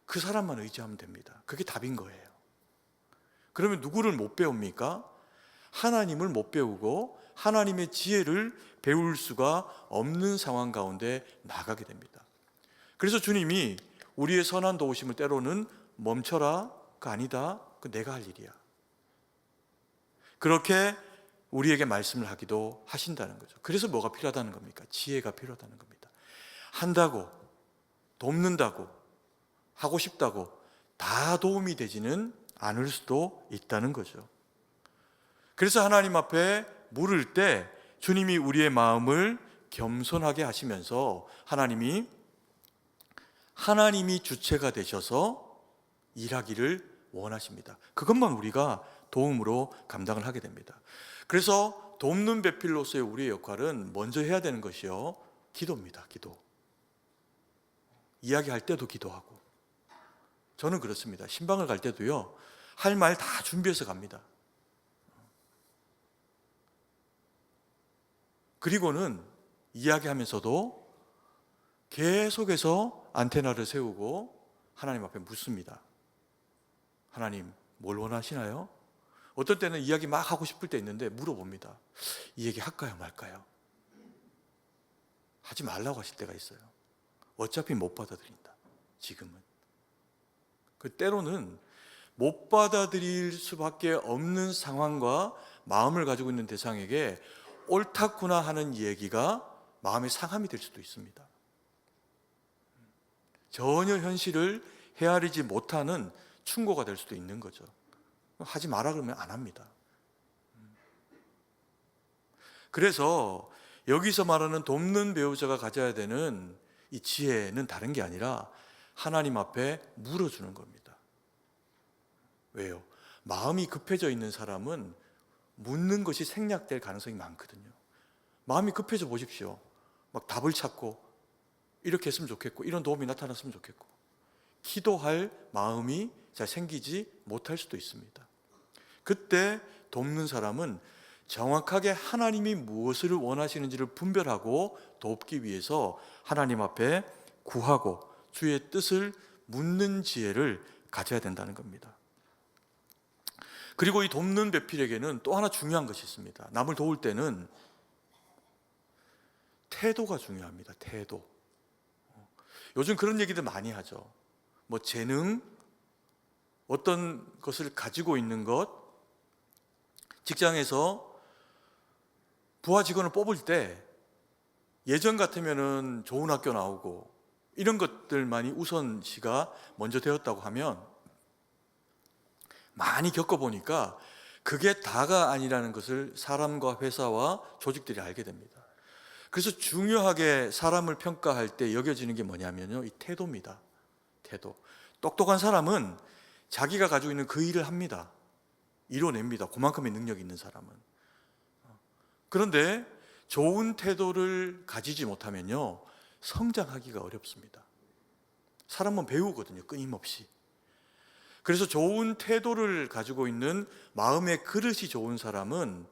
그 사람만 의지하면 됩니다. 그게 답인 거예요. 그러면 누구를 못 배웁니까? 하나님을 못 배우고 하나님의 지혜를 배울 수가 없는 상황 가운데 나가게 됩니다. 그래서 주님이 우리의 선한 도우심을 때로는 멈춰라, 그 아니다, 그 내가 할 일이야, 그렇게 우리에게 말씀을 하기도 하신다는 거죠. 그래서 뭐가 필요하다는 겁니까? 지혜가 필요하다는 겁니다. 한다고, 돕는다고, 하고 싶다고 다 도움이 되지는 않을 수도 있다는 거죠. 그래서 하나님 앞에 물을 때 주님이 우리의 마음을 겸손하게 하시면서 하나님이 주체가 되셔서 일하기를 원하십니다. 그것만 우리가 도움으로 감당을 하게 됩니다. 그래서 돕는 배필로서의 우리의 역할은 먼저 해야 되는 것이요, 기도입니다. 기도. 이야기할 때도 기도하고, 저는 그렇습니다. 신방을 갈 때도요, 할 말 다 준비해서 갑니다. 그리고는 이야기하면서도 계속해서 안테나를 세우고 하나님 앞에 묻습니다. 하나님, 뭘 원하시나요? 어떨 때는 이야기 막 하고 싶을 때 있는데 물어봅니다. 이 얘기 할까요, 말까요? 하지 말라고 하실 때가 있어요. 어차피 못 받아들인다, 지금은. 그 때로는 못 받아들일 수밖에 없는 상황과 마음을 가지고 있는 대상에게 옳다구나 하는 얘기가 마음의 상함이 될 수도 있습니다. 전혀 현실을 헤아리지 못하는 충고가 될 수도 있는 거죠. 하지 마라 그러면 안 합니다. 그래서 여기서 말하는 돕는 배우자가 가져야 되는 이 지혜는 다른 게 아니라 하나님 앞에 물어주는 겁니다. 왜요? 마음이 급해져 있는 사람은 묻는 것이 생략될 가능성이 많거든요. 마음이 급해져 보십시오. 막 답을 찾고 이렇게 했으면 좋겠고, 이런 도움이 나타났으면 좋겠고, 기도할 마음이 잘 생기지 못할 수도 있습니다. 그때 돕는 사람은 정확하게 하나님이 무엇을 원하시는지를 분별하고 돕기 위해서 하나님 앞에 구하고 주의 뜻을 묻는 지혜를 가져야 된다는 겁니다. 그리고 이 돕는 배필에게는 또 하나 중요한 것이 있습니다. 남을 도울 때는 태도가 중요합니다. 태도. 요즘 그런 얘기들 많이 하죠. 뭐 재능, 어떤 것을 가지고 있는 것, 직장에서 부하 직원을 뽑을 때 예전 같으면은 좋은 학교 나오고 이런 것들만이 우선시가 먼저 되었다고 하면, 많이 겪어보니까 그게 다가 아니라는 것을 사람과 회사와 조직들이 알게 됩니다. 그래서 중요하게 사람을 평가할 때 여겨지는 게 뭐냐면요, 이 태도입니다. 태도. 똑똑한 사람은 자기가 가지고 있는 그 일을 합니다. 이뤄냅니다. 그만큼의 능력이 있는 사람은. 그런데 좋은 태도를 가지지 못하면요, 성장하기가 어렵습니다. 사람은 배우거든요, 끊임없이. 그래서 좋은 태도를 가지고 있는 마음의 그릇이 좋은 사람은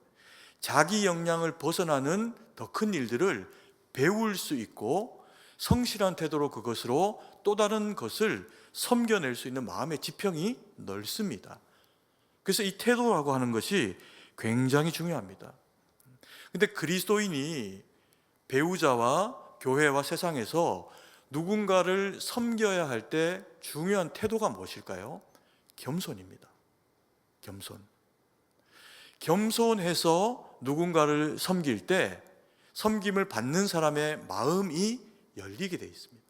자기 역량을 벗어나는 더 큰 일들을 배울 수 있고 성실한 태도로 그것으로 또 다른 것을 섬겨낼 수 있는 마음의 지평이 넓습니다. 그래서 이 태도라고 하는 것이 굉장히 중요합니다. 근데 그리스도인이 배우자와 교회와 세상에서 누군가를 섬겨야 할 때 중요한 태도가 무엇일까요? 겸손입니다. 겸손해서 누군가를 섬길 때 섬김을 받는 사람의 마음이 열리게 되어 있습니다.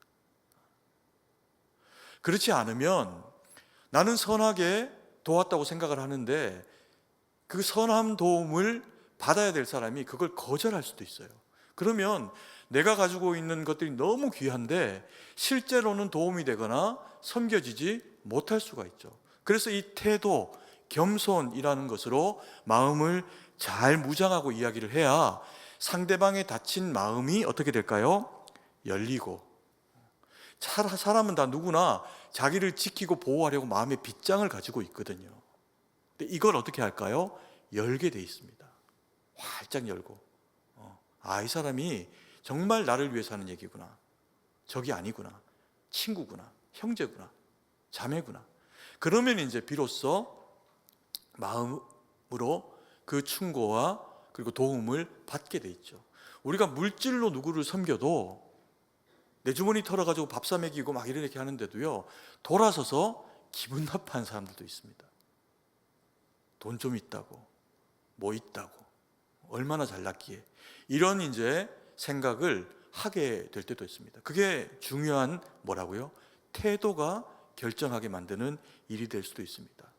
그렇지 않으면 나는 선하게 도왔다고 생각을 하는데 그 선한 도움을 받아야 될 사람이 그걸 거절할 수도 있어요. 그러면 내가 가지고 있는 것들이 너무 귀한데 실제로는 도움이 되거나 섬겨지지 못할 수가 있죠. 그래서 이 태도, 겸손이라는 것으로 마음을 잘 무장하고 이야기를 해야 상대방의 다친 마음이 어떻게 될까요? 열리고. 사람은 다 누구나 자기를 지키고 보호하려고 마음의 빗장을 가지고 있거든요. 근데 이걸 어떻게 할까요? 열게 돼 있습니다. 활짝 열고, 이 사람이 정말 나를 위해서 하는 얘기구나, 적이 아니구나, 친구구나, 형제구나, 자매구나. 그러면 이제 비로소 마음으로 그 충고와 그리고 도움을 받게 돼 있죠. 우리가 물질로 누구를 섬겨도 내 주머니 털어가지고 밥 사 먹이고 막 이렇게 하는데도요, 돌아서서 기분 나빠하는 사람들도 있습니다. 돈 좀 있다고, 뭐 있다고, 얼마나 잘났기에, 이런 이제 생각을 하게 될 때도 있습니다. 그게 중요한 뭐라고요? 태도가 결정하게 만드는 일이 될 수도 있습니다.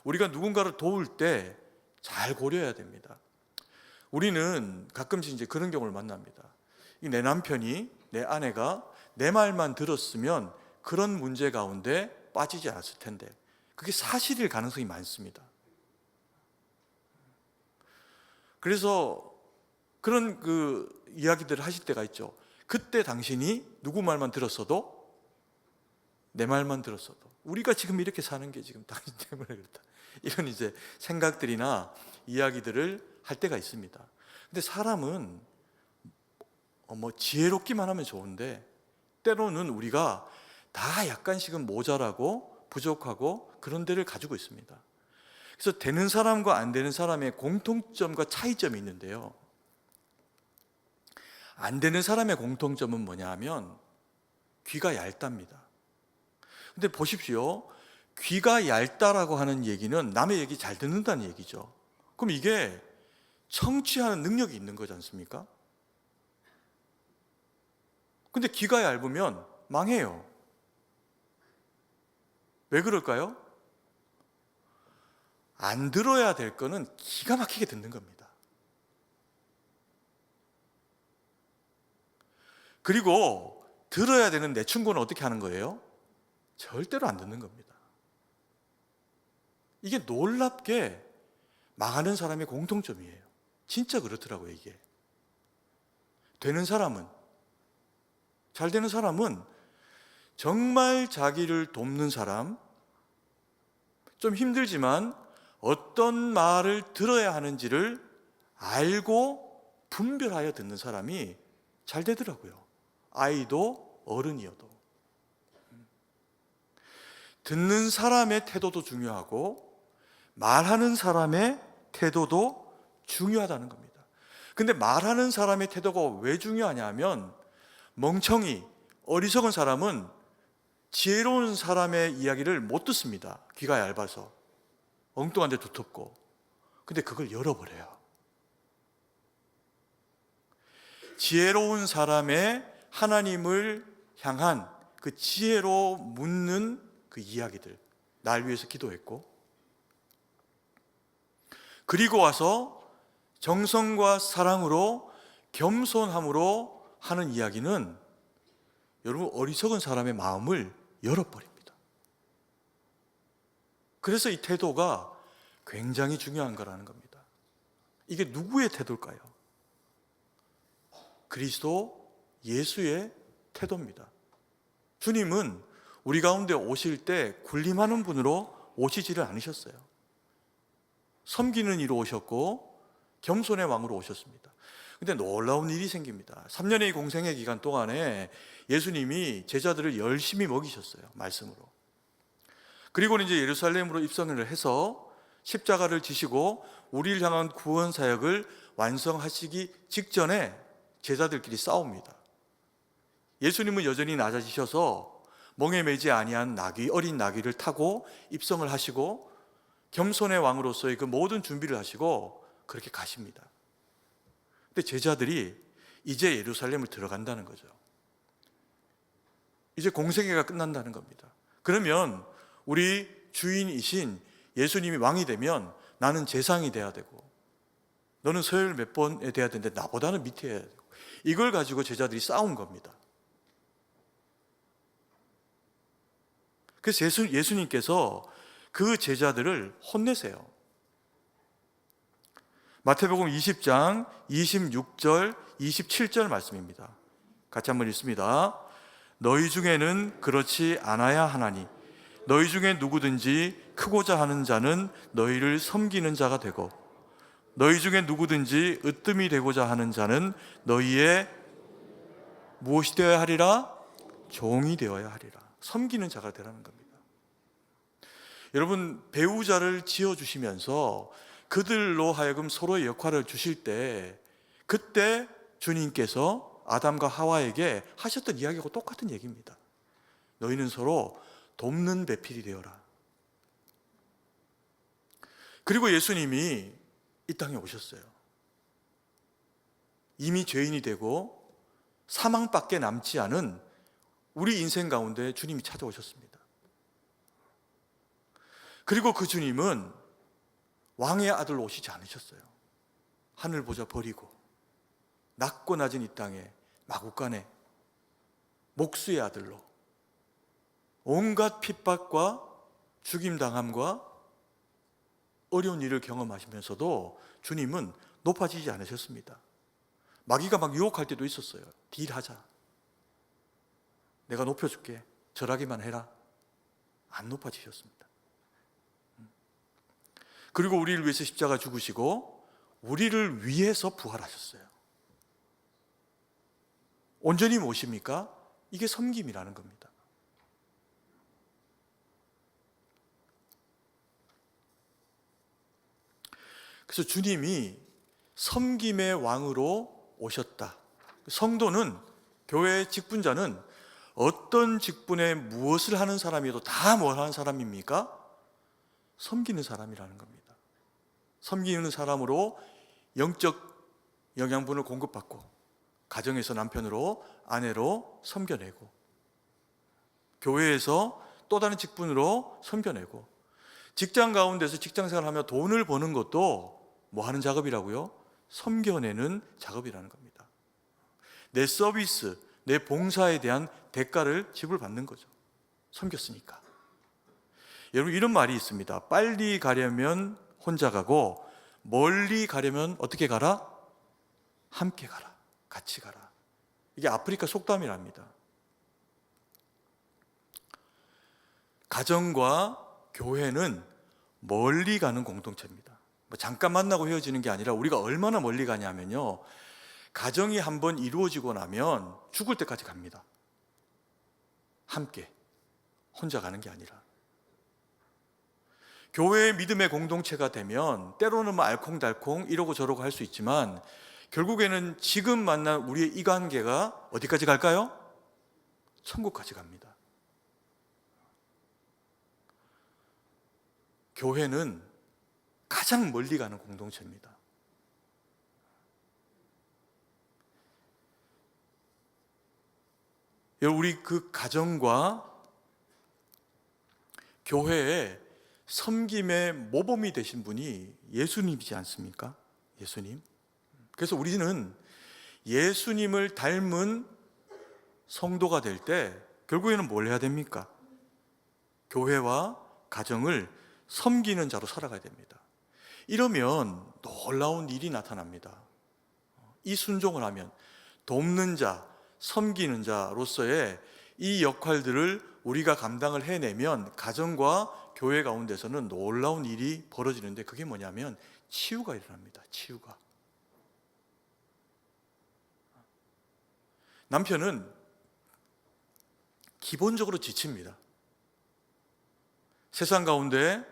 우리가 누군가를 도울 때 잘 고려해야 됩니다. 우리는 가끔씩 이제 그런 경우를 만납니다. 내 남편이, 내 아내가 내 말만 들었으면 그런 문제 가운데 빠지지 않았을 텐데, 그게 사실일 가능성이 많습니다. 그래서 그런 그 이야기들을 하실 때가 있죠. 그때 당신이 누구 말만 들었어도, 내 말만 들었어도, 우리가 지금 이렇게 사는 게 지금 당신 때문에 그렇다, 이런 이제 생각들이나 이야기들을 할 때가 있습니다. 근데 사람은 지혜롭기만 하면 좋은데 때로는 우리가 다 약간씩은 모자라고 부족하고 그런 데를 가지고 있습니다. 그래서 되는 사람과 안 되는 사람의 공통점과 차이점이 있는데요, 안 되는 사람의 공통점은 뭐냐 하면 귀가 얇답니다. 근데 보십시오, 귀가 얇다라고 하는 얘기는 남의 얘기 잘 듣는다는 얘기죠. 그럼 이게 청취하는 능력이 있는 거지 않습니까? 근데 귀가 얇으면 망해요. 왜 그럴까요? 안 들어야 될 거는 기가 막히게 듣는 겁니다. 그리고 들어야 되는 내 충고는 어떻게 하는 거예요? 절대로 안 듣는 겁니다. 이게 놀랍게 망하는 사람의 공통점이에요. 진짜 그렇더라고요. 이게 되는 사람은, 잘 되는 사람은 정말 자기를 돕는 사람, 좀 힘들지만 어떤 말을 들어야 하는지를 알고 분별하여 듣는 사람이 잘 되더라고요. 아이도 어른이어도. 듣는 사람의 태도도 중요하고 말하는 사람의 태도도 중요하다는 겁니다. 근데 말하는 사람의 태도가 왜 중요하냐 하면, 멍청이, 어리석은 사람은 지혜로운 사람의 이야기를 못 듣습니다. 귀가 얇아서, 엉뚱한 데 두텁고. 근데 그걸 열어버려요. 지혜로운 사람의 하나님을 향한 그 지혜로 묻는 그 이야기들, 날 위해서 기도했고, 그리고 와서 정성과 사랑으로, 겸손함으로 하는 이야기는 여러분 어리석은 사람의 마음을 열어버립니다. 그래서 이 태도가 굉장히 중요한 거라는 겁니다. 이게 누구의 태도일까요? 그리스도 예수의 태도입니다. 주님은 우리 가운데 오실 때 군림하는 분으로 오시지를 않으셨어요. 섬기는 이로 오셨고 겸손의 왕으로 오셨습니다. 근데 놀라운 일이 생깁니다. 3년의 공생의 기간 동안에 예수님이 제자들을 열심히 먹이셨어요. 말씀으로. 그리고는 이제 예루살렘으로 입성을 해서 십자가를 지시고 우리를 향한 구원 사역을 완성하시기 직전에 제자들끼리 싸웁니다. 예수님은 여전히 낮아지셔서 멍에 매지 아니한 나귀, 어린 나귀를 타고 입성을 하시고 겸손의 왕으로서의 그 모든 준비를 하시고 그렇게 가십니다. 근데 제자들이 이제 예루살렘을 들어간다는 거죠. 이제 공생애가 끝난다는 겁니다. 그러면 우리 주인이신 예수님이 왕이 되면 나는 제상이 돼야 되고 너는 서열 몇 번에 돼야 되는데 나보다는 밑에 해야 되고, 이걸 가지고 제자들이 싸운 겁니다. 그래서 예수님께서 그 제자들을 혼내세요. 마태복음 20장 26절 27절 말씀입니다. 같이 한번 읽습니다. 너희 중에는 그렇지 않아야 하나니 너희 중에 누구든지 크고자 하는 자는 너희를 섬기는 자가 되고 너희 중에 누구든지 으뜸이 되고자 하는 자는 너희의 무엇이 되어야 하리라? 종이 되어야 하리라. 섬기는 자가 되라는 겁니다. 여러분, 배우자를 지어주시면서 그들로 하여금 서로의 역할을 주실 때 그때 주님께서 아담과 하와에게 하셨던 이야기하고 똑같은 얘기입니다. 너희는 서로 돕는 배필이 되어라. 그리고 예수님이 이 땅에 오셨어요. 이미 죄인이 되고 사망밖에 남지 않은 우리 인생 가운데 주님이 찾아오셨습니다. 그리고 그 주님은 왕의 아들로 오시지 않으셨어요. 하늘 보자 버리고 낮고 낮은 이 땅에 마구간에 목수의 아들로 온갖 핍박과 죽임당함과 어려운 일을 경험하시면서도 주님은 높아지지 않으셨습니다. 마귀가 막 유혹할 때도 있었어요. 딜하자. 내가 높여줄게. 절하기만 해라. 안 높아지셨습니다. 그리고 우리를 위해서 십자가 죽으시고 우리를 위해서 부활하셨어요. 온전히 무엇입니까? 이게 섬김이라는 겁니다. 그래서 주님이 섬김의 왕으로 오셨다. 성도는, 교회의 직분자는 어떤 직분에 무엇을 하는 사람이어도 다 뭘 하는 사람입니까? 섬기는 사람이라는 겁니다. 섬기는 사람으로 영적 영양분을 공급받고 가정에서 남편으로, 아내로 섬겨내고 교회에서 또 다른 직분으로 섬겨내고 직장 가운데서 직장생활하며 돈을 버는 것도 뭐 하는 작업이라고요? 섬겨내는 작업이라는 겁니다. 내 서비스, 내 봉사에 대한 대가를 지불받는 거죠. 섬겼으니까. 여러분, 이런 말이 있습니다. 빨리 가려면 혼자 가고 멀리 가려면 어떻게 가라? 함께 가라. 같이 가라. 이게 아프리카 속담이랍니다. 가정과 교회는 멀리 가는 공동체입니다. 잠깐 만나고 헤어지는 게 아니라 우리가 얼마나 멀리 가냐면요, 가정이 한번 이루어지고 나면 죽을 때까지 갑니다. 함께, 혼자 가는 게 아니라. 교회의 믿음의 공동체가 되면 때로는 뭐 알콩달콩 이러고 저러고 할 수 있지만 결국에는 지금 만난 우리의 이 관계가 어디까지 갈까요? 천국까지 갑니다. 교회는 가장 멀리 가는 공동체입니다. 우리 그 가정과 교회에 섬김의 모범이 되신 분이 예수님이지 않습니까? 예수님. 그래서 우리는 예수님을 닮은 성도가 될 때 결국에는 뭘 해야 됩니까? 교회와 가정을 섬기는 자로 살아가야 됩니다. 이러면 놀라운 일이 나타납니다. 이 순종을 하면 돕는 자, 섬기는 자로서의 이 역할들을 우리가 감당을 해내면 가정과 교회 가운데서는 놀라운 일이 벌어지는데, 그게 뭐냐면 치유가 일어납니다. 치유가. 남편은 기본적으로 지칩니다. 세상 가운데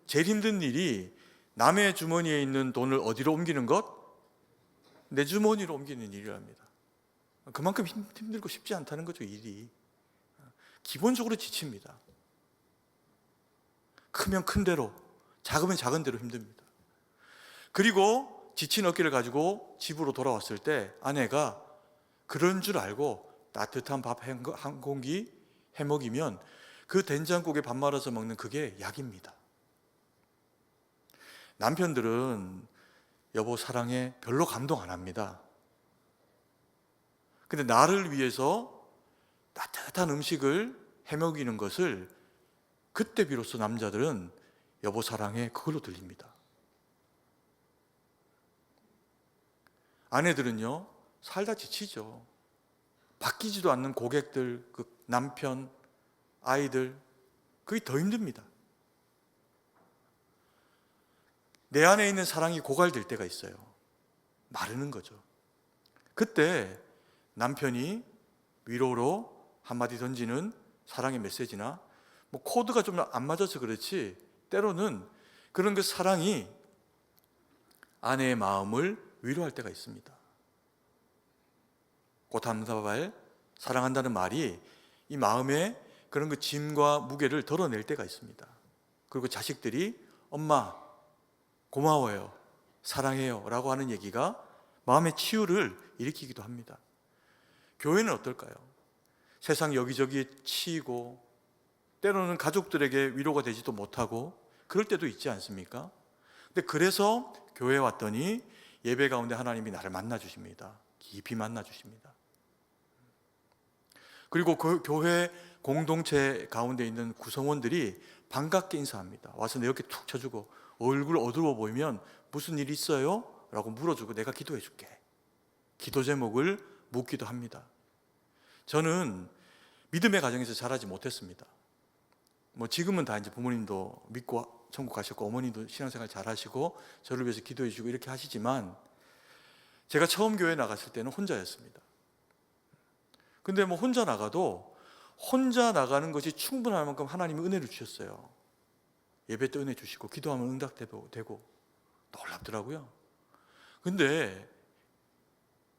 제일 힘든 일이 남의 주머니에 있는 돈을 어디로 옮기는 것? 내 주머니로 옮기는 일이랍니다. 그만큼 힘들고 쉽지 않다는 거죠, 일이. 기본적으로 지칩니다. 크면 큰 대로, 작으면 작은 대로 힘듭니다. 그리고 지친 어깨를 가지고 집으로 돌아왔을 때 아내가 그런 줄 알고 따뜻한 밥 한 공기 해 먹이면 그 된장국에 밥 말아서 먹는 그게 약입니다. 남편들은 여보 사랑해 별로 감동 안 합니다. 근데 나를 위해서 따뜻한 음식을 해 먹이는 것을 그때 비로소 남자들은 여보 사랑해 그걸로 들립니다. 아내들은요 살다 지치죠. 바뀌지도 않는 고객들, 그 남편, 아이들, 그게 더 힘듭니다. 내 안에 있는 사랑이 고갈될 때가 있어요. 마르는 거죠. 그때 남편이 위로로 한마디 던지는 사랑의 메시지나 뭐 코드가 좀 안 맞아서 그렇지 때로는 그런 그 사랑이 아내의 마음을 위로할 때가 있습니다. 고탐사발 사랑한다는 말이 이 마음에 그런 그 짐과 무게를 덜어낼 때가 있습니다. 그리고 자식들이 엄마 고마워요, 사랑해요 라고 하는 얘기가 마음의 치유를 일으키기도 합니다. 교회는 어떨까요? 세상 여기저기 치이고 때로는 가족들에게 위로가 되지도 못하고 그럴 때도 있지 않습니까? 근데 그래서 교회에 왔더니 예배 가운데 하나님이 나를 만나주십니다. 깊이 만나주십니다. 그리고 그 교회 공동체 가운데 있는 구성원들이 반갑게 인사합니다. 와서 내 어깨 툭 쳐주고 얼굴 어두워 보이면 무슨 일 있어요? 라고 물어주고 내가 기도해 줄게. 기도 제목을 묻기도 합니다. 저는 믿음의 가정에서 자라지 못했습니다. 뭐 지금은 다 이제 부모님도 믿고 천국 가셨고 어머님도 신앙생활 잘 하시고 저를 위해서 기도해 주고 이렇게 하시지만 제가 처음 교회 나갔을 때는 혼자였습니다. 근데 뭐 혼자 나가도 혼자 나가는 것이 충분할 만큼 하나님이 은혜를 주셨어요. 예배 때 은혜 주시고 기도하면 응답되고 놀랍더라고요. 근데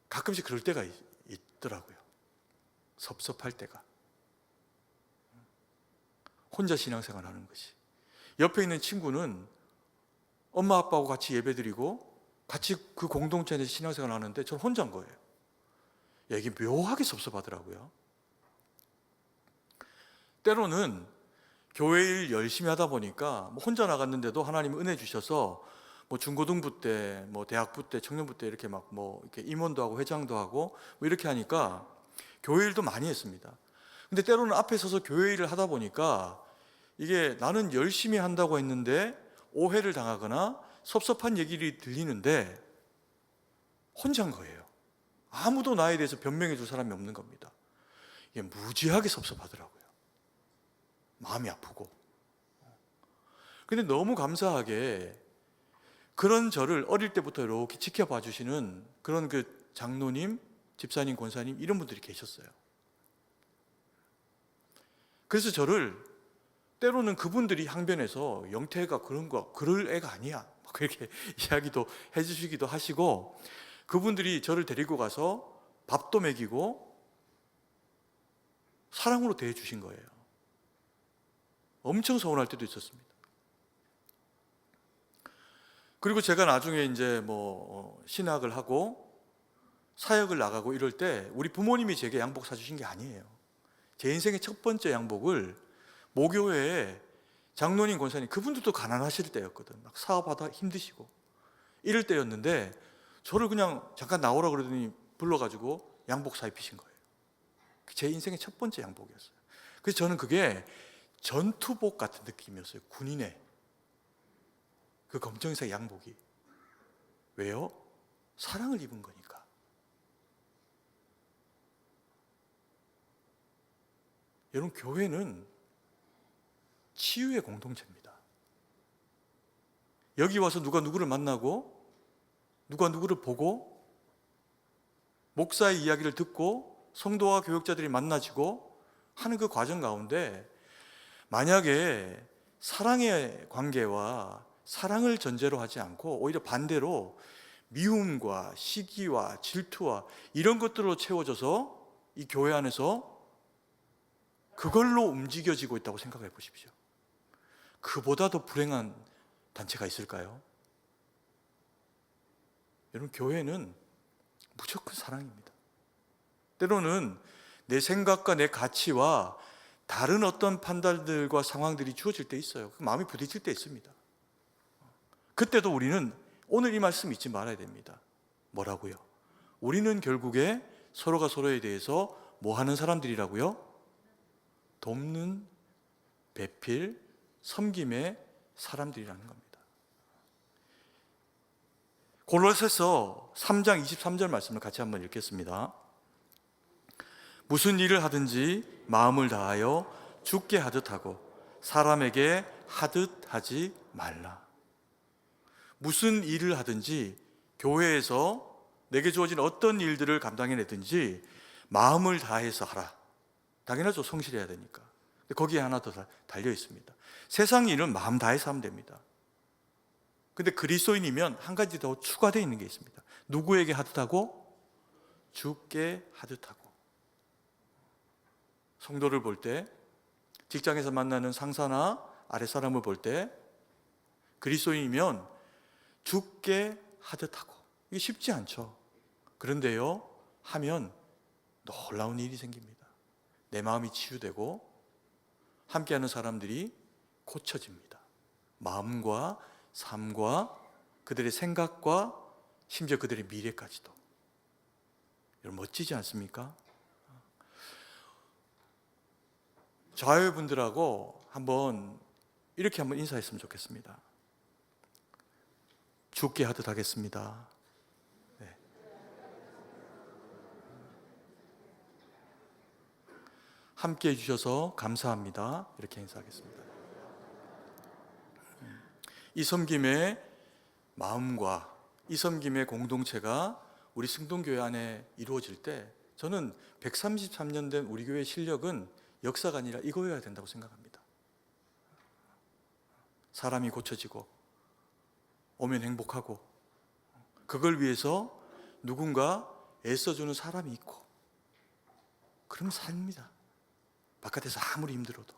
가끔씩 그럴 때가 있더라고요. 섭섭할 때가. 혼자 신앙생활 하는 것이. 옆에 있는 친구는 엄마 아빠하고 같이 예배드리고 같이 그 공동체에서 신앙생활 하는데 저는 혼자인 거예요. 이게 묘하게 섭섭하더라고요. 때로는 교회 일 열심히 하다 보니까 뭐 혼자 나갔는데도 하나님 은혜 주셔서 뭐 중고등부 때, 뭐 대학부 때, 청년부 때 이렇게 막 뭐 이렇게 임원도 하고 회장도 하고 뭐 이렇게 하니까 교회 일도 많이 했습니다. 근데 때로는 앞에 서서 교회 일을 하다 보니까 이게 나는 열심히 한다고 했는데 오해를 당하거나 섭섭한 얘기를 들리는데 혼자인 거예요. 아무도 나에 대해서 변명해 줄 사람이 없는 겁니다. 이게 무지하게 섭섭하더라고요. 마음이 아프고. 근데 너무 감사하게 그런 저를 어릴 때부터 이렇게 지켜봐 주시는 그런 그 장로님, 집사님, 권사님 이런 분들이 계셨어요. 그래서 저를 때로는 그분들이 항변해서 영태가 그런 거 그럴 애가 아니야 그렇게 이야기도 해주시기도 하시고 그분들이 저를 데리고 가서 밥도 먹이고 사랑으로 대해주신 거예요. 엄청 서운할 때도 있었습니다. 그리고 제가 나중에 이제 뭐 신학을 하고 사역을 나가고 이럴 때 우리 부모님이 제게 양복 사주신 게 아니에요. 제 인생의 첫 번째 양복을 모교회에 장로님, 권사님 그분들도 가난하실 때였거든. 막 사업하다 힘드시고 이럴 때였는데 저를 그냥 잠깐 나오라 그러더니 불러가지고 양복 사입히신 거예요. 제 인생의 첫 번째 양복이었어요. 그래서 저는 그게 전투복 같은 느낌이었어요. 군인의 그 검정색 양복이. 왜요? 사랑을 입은 거니까. 여러분, 교회는 치유의 공동체입니다. 여기 와서 누가 누구를 만나고 누가 누구를 보고 목사의 이야기를 듣고 성도와 교역자들이 만나지고 하는 그 과정 가운데 만약에 사랑의 관계와 사랑을 전제로 하지 않고 오히려 반대로 미움과 시기와 질투와 이런 것들로 채워져서 이 교회 안에서 그걸로 움직여지고 있다고 생각해 보십시오. 그보다 더 불행한 단체가 있을까요? 여러분, 교회는 무조건 사랑입니다. 때로는 내 생각과 내 가치와 다른 어떤 판단들과 상황들이 주어질 때 있어요. 마음이 부딪힐 때 있습니다. 그때도 우리는 오늘 이 말씀 잊지 말아야 됩니다. 뭐라고요? 우리는 결국에 서로가 서로에 대해서 뭐 하는 사람들이라고요? 돕는, 배필, 섬김의 사람들이라는 겁니다. 골로새서 3장 23절 말씀을 같이 한번 읽겠습니다. 무슨 일을 하든지 마음을 다하여 주께 하듯 하고 사람에게 하듯 하지 말라. 무슨 일을 하든지 교회에서 내게 주어진 어떤 일들을 감당해내든지 마음을 다해서 하라. 당연하죠. 성실해야 되니까. 거기에 하나 더 달려 있습니다. 세상 일은 마음 다해서 하면 됩니다. 근데 그리스도인이면 한 가지 더 추가되어 있는 게 있습니다. 누구에게 하듯 하고? 주께 하듯 하고. 성도를 볼 때, 직장에서 만나는 상사나 아랫사람을 볼 때 그리스도인이면 주께 하듯 하고. 이게 쉽지 않죠. 그런데요, 하면 놀라운 일이 생깁니다. 내 마음이 치유되고 함께하는 사람들이 고쳐집니다. 마음과 삶과 그들의 생각과 심지어 그들의 미래까지도. 여러분, 멋지지 않습니까? 자녀분들하고 이렇게 한번 인사했으면 좋겠습니다. 주께 하듯 하겠습니다. 네. 함께 해주셔서 감사합니다. 이렇게 인사하겠습니다. 이 섬김의 마음과 이 섬김의 공동체가 우리 승동교회 안에 이루어질 때 저는 133년 된 우리 교회의 실력은 역사가 아니라 이거여야 된다고 생각합니다. 사람이 고쳐지고 오면 행복하고 그걸 위해서 누군가 애써주는 사람이 있고 그러면 삽니다. 바깥에서 아무리 힘들어도.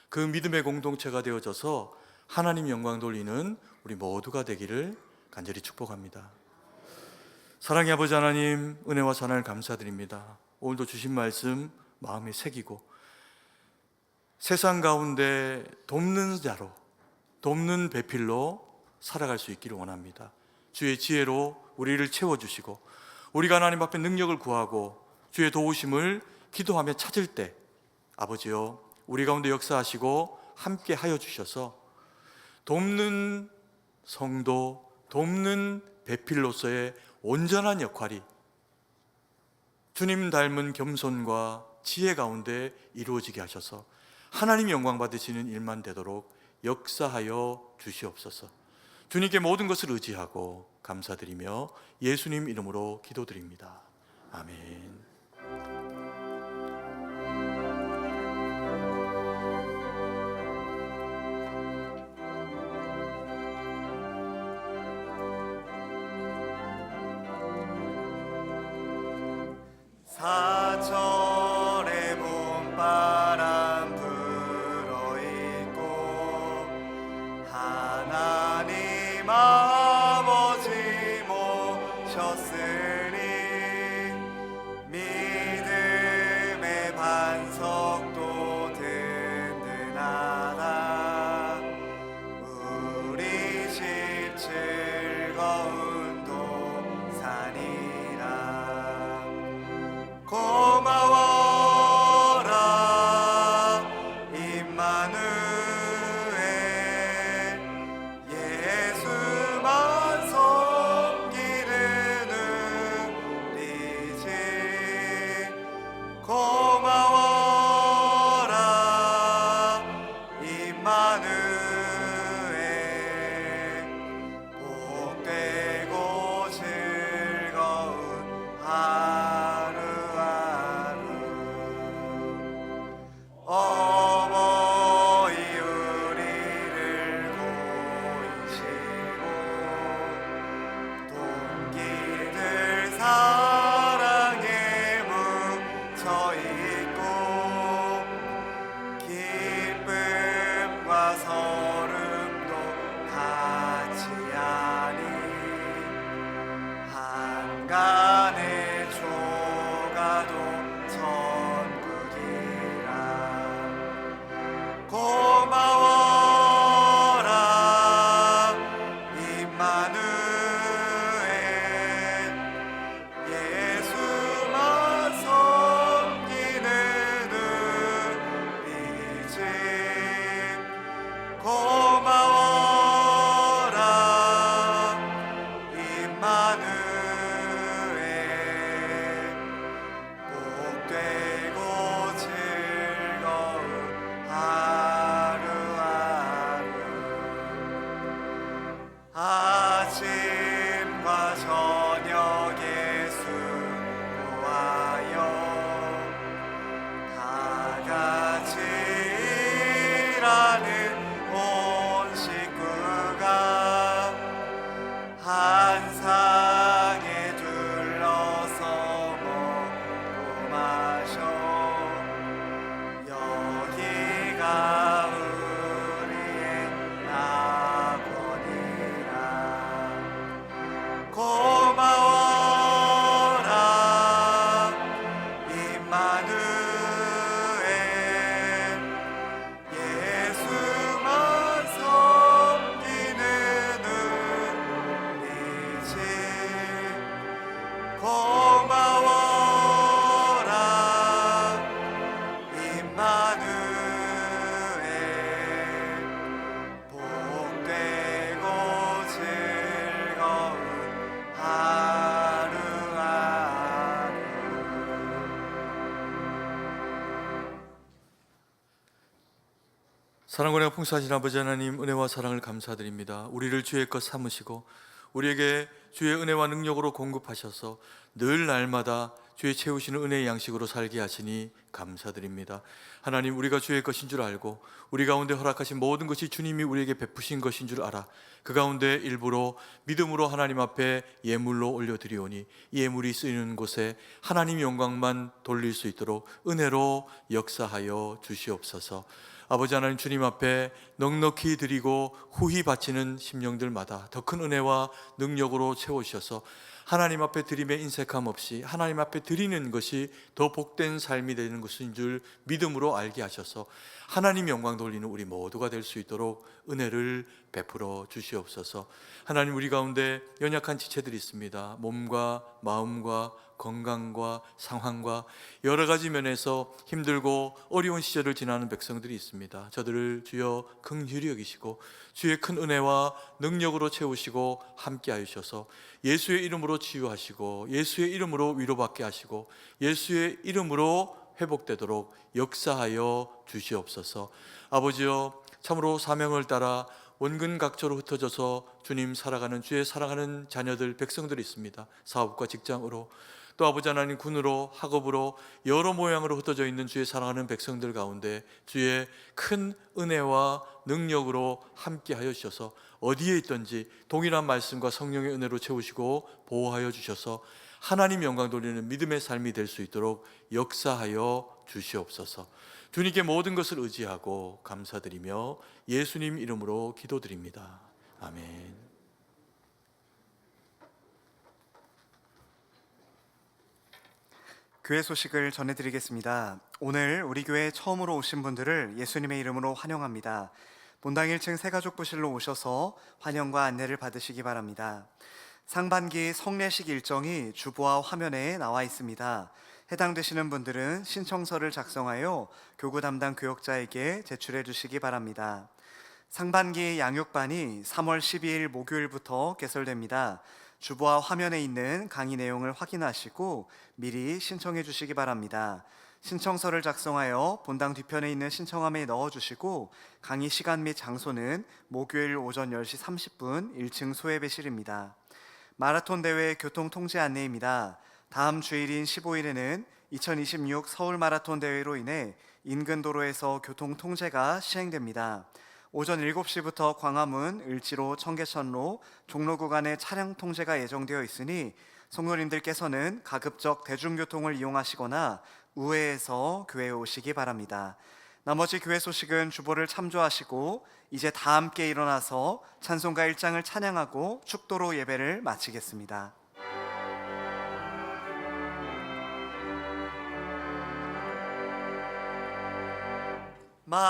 그 믿음의 공동체가 되어져서 하나님 영광 돌리는 우리 모두가 되기를 간절히 축복합니다. 사랑의 아버지 하나님, 은혜와 사랑을 감사드립니다. 오늘도 주신 말씀 마음에 새기고 세상 가운데 돕는 자로, 돕는 배필로 살아갈 수 있기를 원합니다. 주의 지혜로 우리를 채워주시고 우리가 하나님 앞에 능력을 구하고 주의 도우심을 기도하며 찾을 때 아버지여 우리 가운데 역사하시고 함께 하여 주셔서 돕는 성도, 돕는 배필로서의 온전한 역할이 주님 닮은 겸손과 지혜 가운데 이루어지게 하셔서 하나님 영광 받으시는 일만 되도록 역사하여 주시옵소서. 주님께 모든 것을 의지하고 감사드리며 예수님 이름으로 기도드립니다. 아멘. 사철의 봄바람 불어있고 하나님 아버지 모셨으니 믿음의 반석도 든든하다. 우리 집 즐거운 동산이라. 고마워라 임마누엘 사랑에 묻혀 있고 기쁨과 서름도 같이 하니 한간의 조가도 천국이라. 고마워라 임마누엘, 예수만 섬기는 우리 집. 고마워라 임마누엘, 복되고 즐거운 하루하루. 아침과 저녁에 수고하여 다 같이 일하는 온 식구가 한 상에 둘러서 먹고 마셔. 여기가 우리의 낙원이라. 고마워라 임마누엘, 예수만 섬기는 우리 집. 고마워라 임마누엘, 복되고 즐거운 하루하루. 사랑과 은혜가 풍성하신 아버지 하나님, 은혜와 사랑을 감사드립니다. 우리를 주의 것 삼으시고 우리에게 주의 은혜와 능력으로 공급하셔서 늘 날마다 주의 채우시는 은혜의 양식으로 살게 하시니 감사드립니다. 하나님, 우리가 주의 것인 줄 알고 우리 가운데 허락하신 모든 것이 주님이 우리에게 베푸신 것인 줄 알아 그 가운데 일부러 믿음으로 하나님 앞에 예물로 올려드리오니 이 예물이 쓰이는 곳에 하나님 영광만 돌릴 수 있도록 은혜로 역사하여 주시옵소서. 아버지 하나님, 주님 앞에 넉넉히 드리고 후히 바치는 심령들마다 더 큰 은혜와 능력으로 채우셔서 하나님 앞에 드림에 인색함 없이 하나님 앞에 드리는 것이 더 복된 삶이 되는 것인 줄 믿음으로 알게 하셔서 하나님 영광 돌리는 우리 모두가 될 수 있도록 은혜를 베풀어 주시옵소서. 하나님, 우리 가운데 연약한 지체들이 있습니다. 몸과 마음과 건강과 상황과 여러 가지 면에서 힘들고 어려운 시절을 지나는 백성들이 있습니다. 저들을 주여 긍휼히 여기시고 주의 큰 은혜와 능력으로 채우시고 함께 하셔서 예수의 이름으로 치유하시고 예수의 이름으로 위로받게 하시고 예수의 이름으로 회복되도록 역사하여 주시옵소서. 아버지여, 참으로 사명을 따라 원근각처로 흩어져서 주님 살아가는 주의 사랑하는 자녀들, 백성들이 있습니다. 사업과 직장으로, 또 아버지 하나님 군으로, 학업으로 여러 모양으로 흩어져 있는 주의 사랑하는 백성들 가운데 주의 큰 은혜와 능력으로 함께 하여 주셔서 어디에 있든지 동일한 말씀과 성령의 은혜로 채우시고 보호하여 주셔서 하나님 영광 돌리는 믿음의 삶이 될 수 있도록 역사하여 주시옵소서. 주님께 모든 것을 의지하고 감사드리며 예수님 이름으로 기도드립니다. 아멘. 교회 소식을 전해드리겠습니다. 오늘 우리 교회에 처음으로 오신 분들을 예수님의 이름으로 환영합니다. 본당 1층 새가족부실로 오셔서 환영과 안내를 받으시기 바랍니다. 상반기 성례식 일정이 주보와 화면에 나와 있습니다. 해당되시는 분들은 신청서를 작성하여 교구 담당 교역자에게 제출해 주시기 바랍니다. 상반기 양육반이 3월 12일 목요일부터 개설됩니다. 주보와 화면에 있는 강의 내용을 확인하시고 미리 신청해 주시기 바랍니다. 신청서를 작성하여 본당 뒤편에 있는 신청함에 넣어주시고 강의 시간 및 장소는 목요일 오전 10시 30분 1층 소예배실입니다. 마라톤 대회 교통 통제 안내입니다. 다음 주일인 15일에는 2026 서울 마라톤 대회로 인해 인근 도로에서 교통 통제가 시행됩니다. 오전 7시부터 광화문, 을지로, 청계천로, 종로 구간에 차량 통제가 예정되어 있으니 성도님들께서는 가급적 대중교통을 이용하시거나 우회해서 교회에 오시기 바랍니다. 나머지 교회 소식은 주보를 참조하시고 이제 다 함께 일어나서 찬송가 1장을 찬양하고 축도로 예배를 마치겠습니다.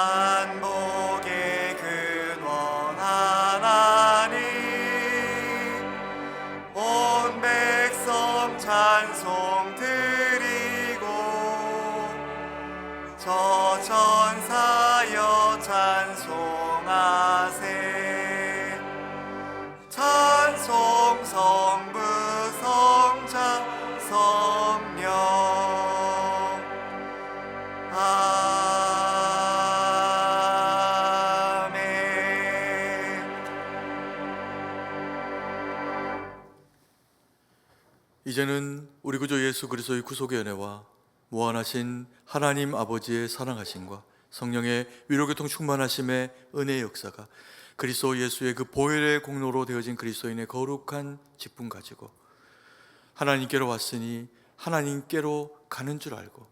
만복의 근원 하나님, 온 백성 찬송 드리고 저 천사여 찬송하세. 찬송 성부 성자 성령 아멘. 이제는 우리 구주 예수 그리스도의 구속의 은혜와 무한하신 하나님 아버지의 사랑하심과 성령의 위로교통 충만하심의 은혜의 역사가 그리스도 예수의 그 보혈의 공로로 되어진 그리스도인의 거룩한 직분 가지고 하나님께로 왔으니 하나님께로 가는 줄 알고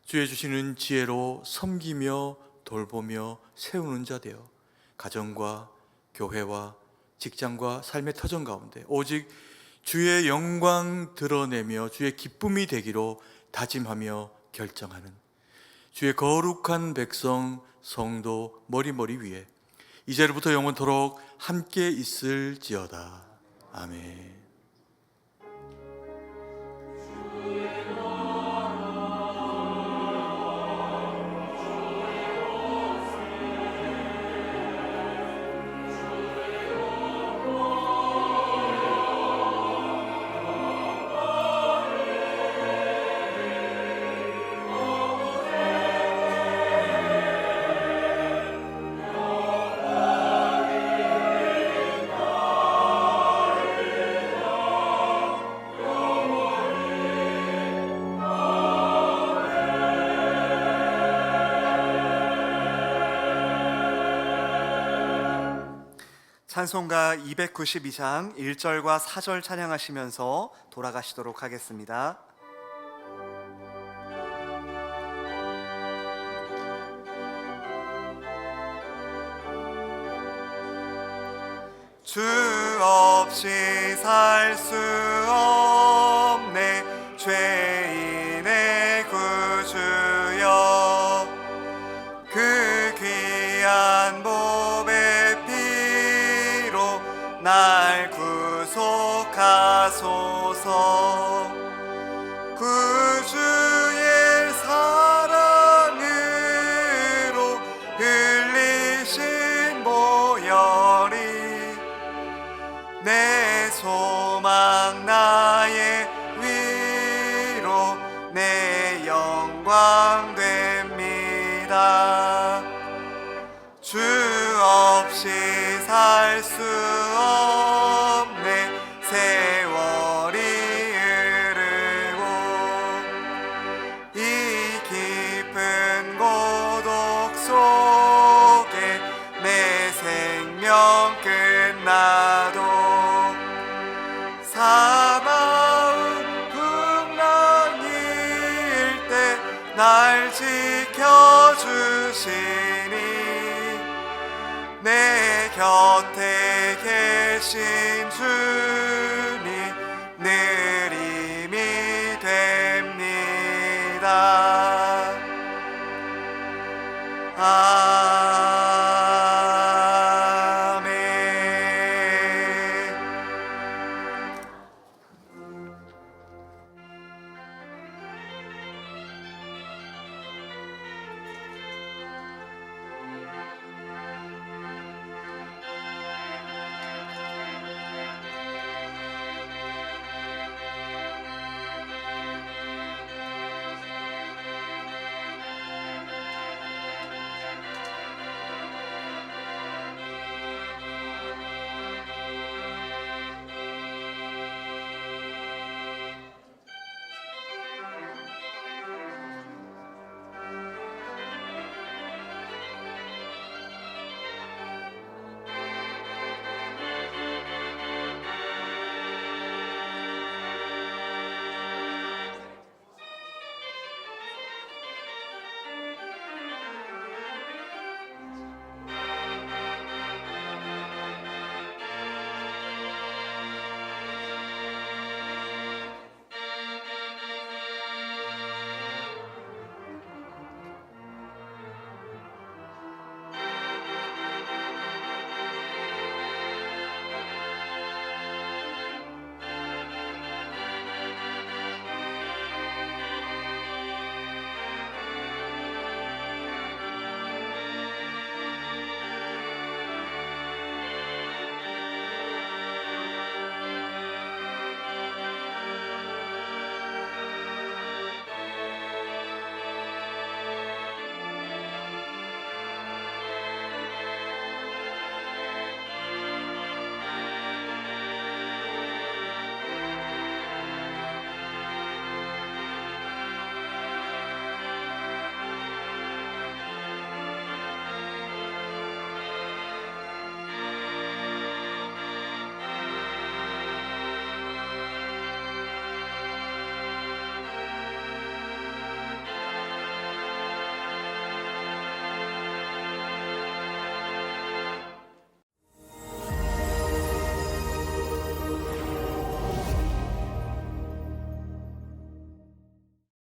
주의 주시는 지혜로 섬기며 돌보며 세우는 자 되어 가정과 교회와 직장과 삶의 터전 가운데 오직 주의 영광 드러내며 주의 기쁨이 되기로 다짐하며 결정하는 주의 거룩한 백성 성도 머리머리 위에 이제로부터 영원토록 함께 있을지어다. 아멘. 찬송가 292장 1절과 4절 찬양하시면서 돌아가시도록 하겠습니다. 주 없이 살 수 없네 죄인의 구주여, 그 귀한 보배 피로 날 구속하소서. 구주의 사랑으로 흘리신 보혈이 내 소망 나의 위로 내 영광 됩니다. 주 없이 살 수 없네 세월이 흐르고 이 깊은 고독 속에 내 생명 끝나도 사마음 풍랑일 때 날 지켜주시니 내 곁에 계신 주님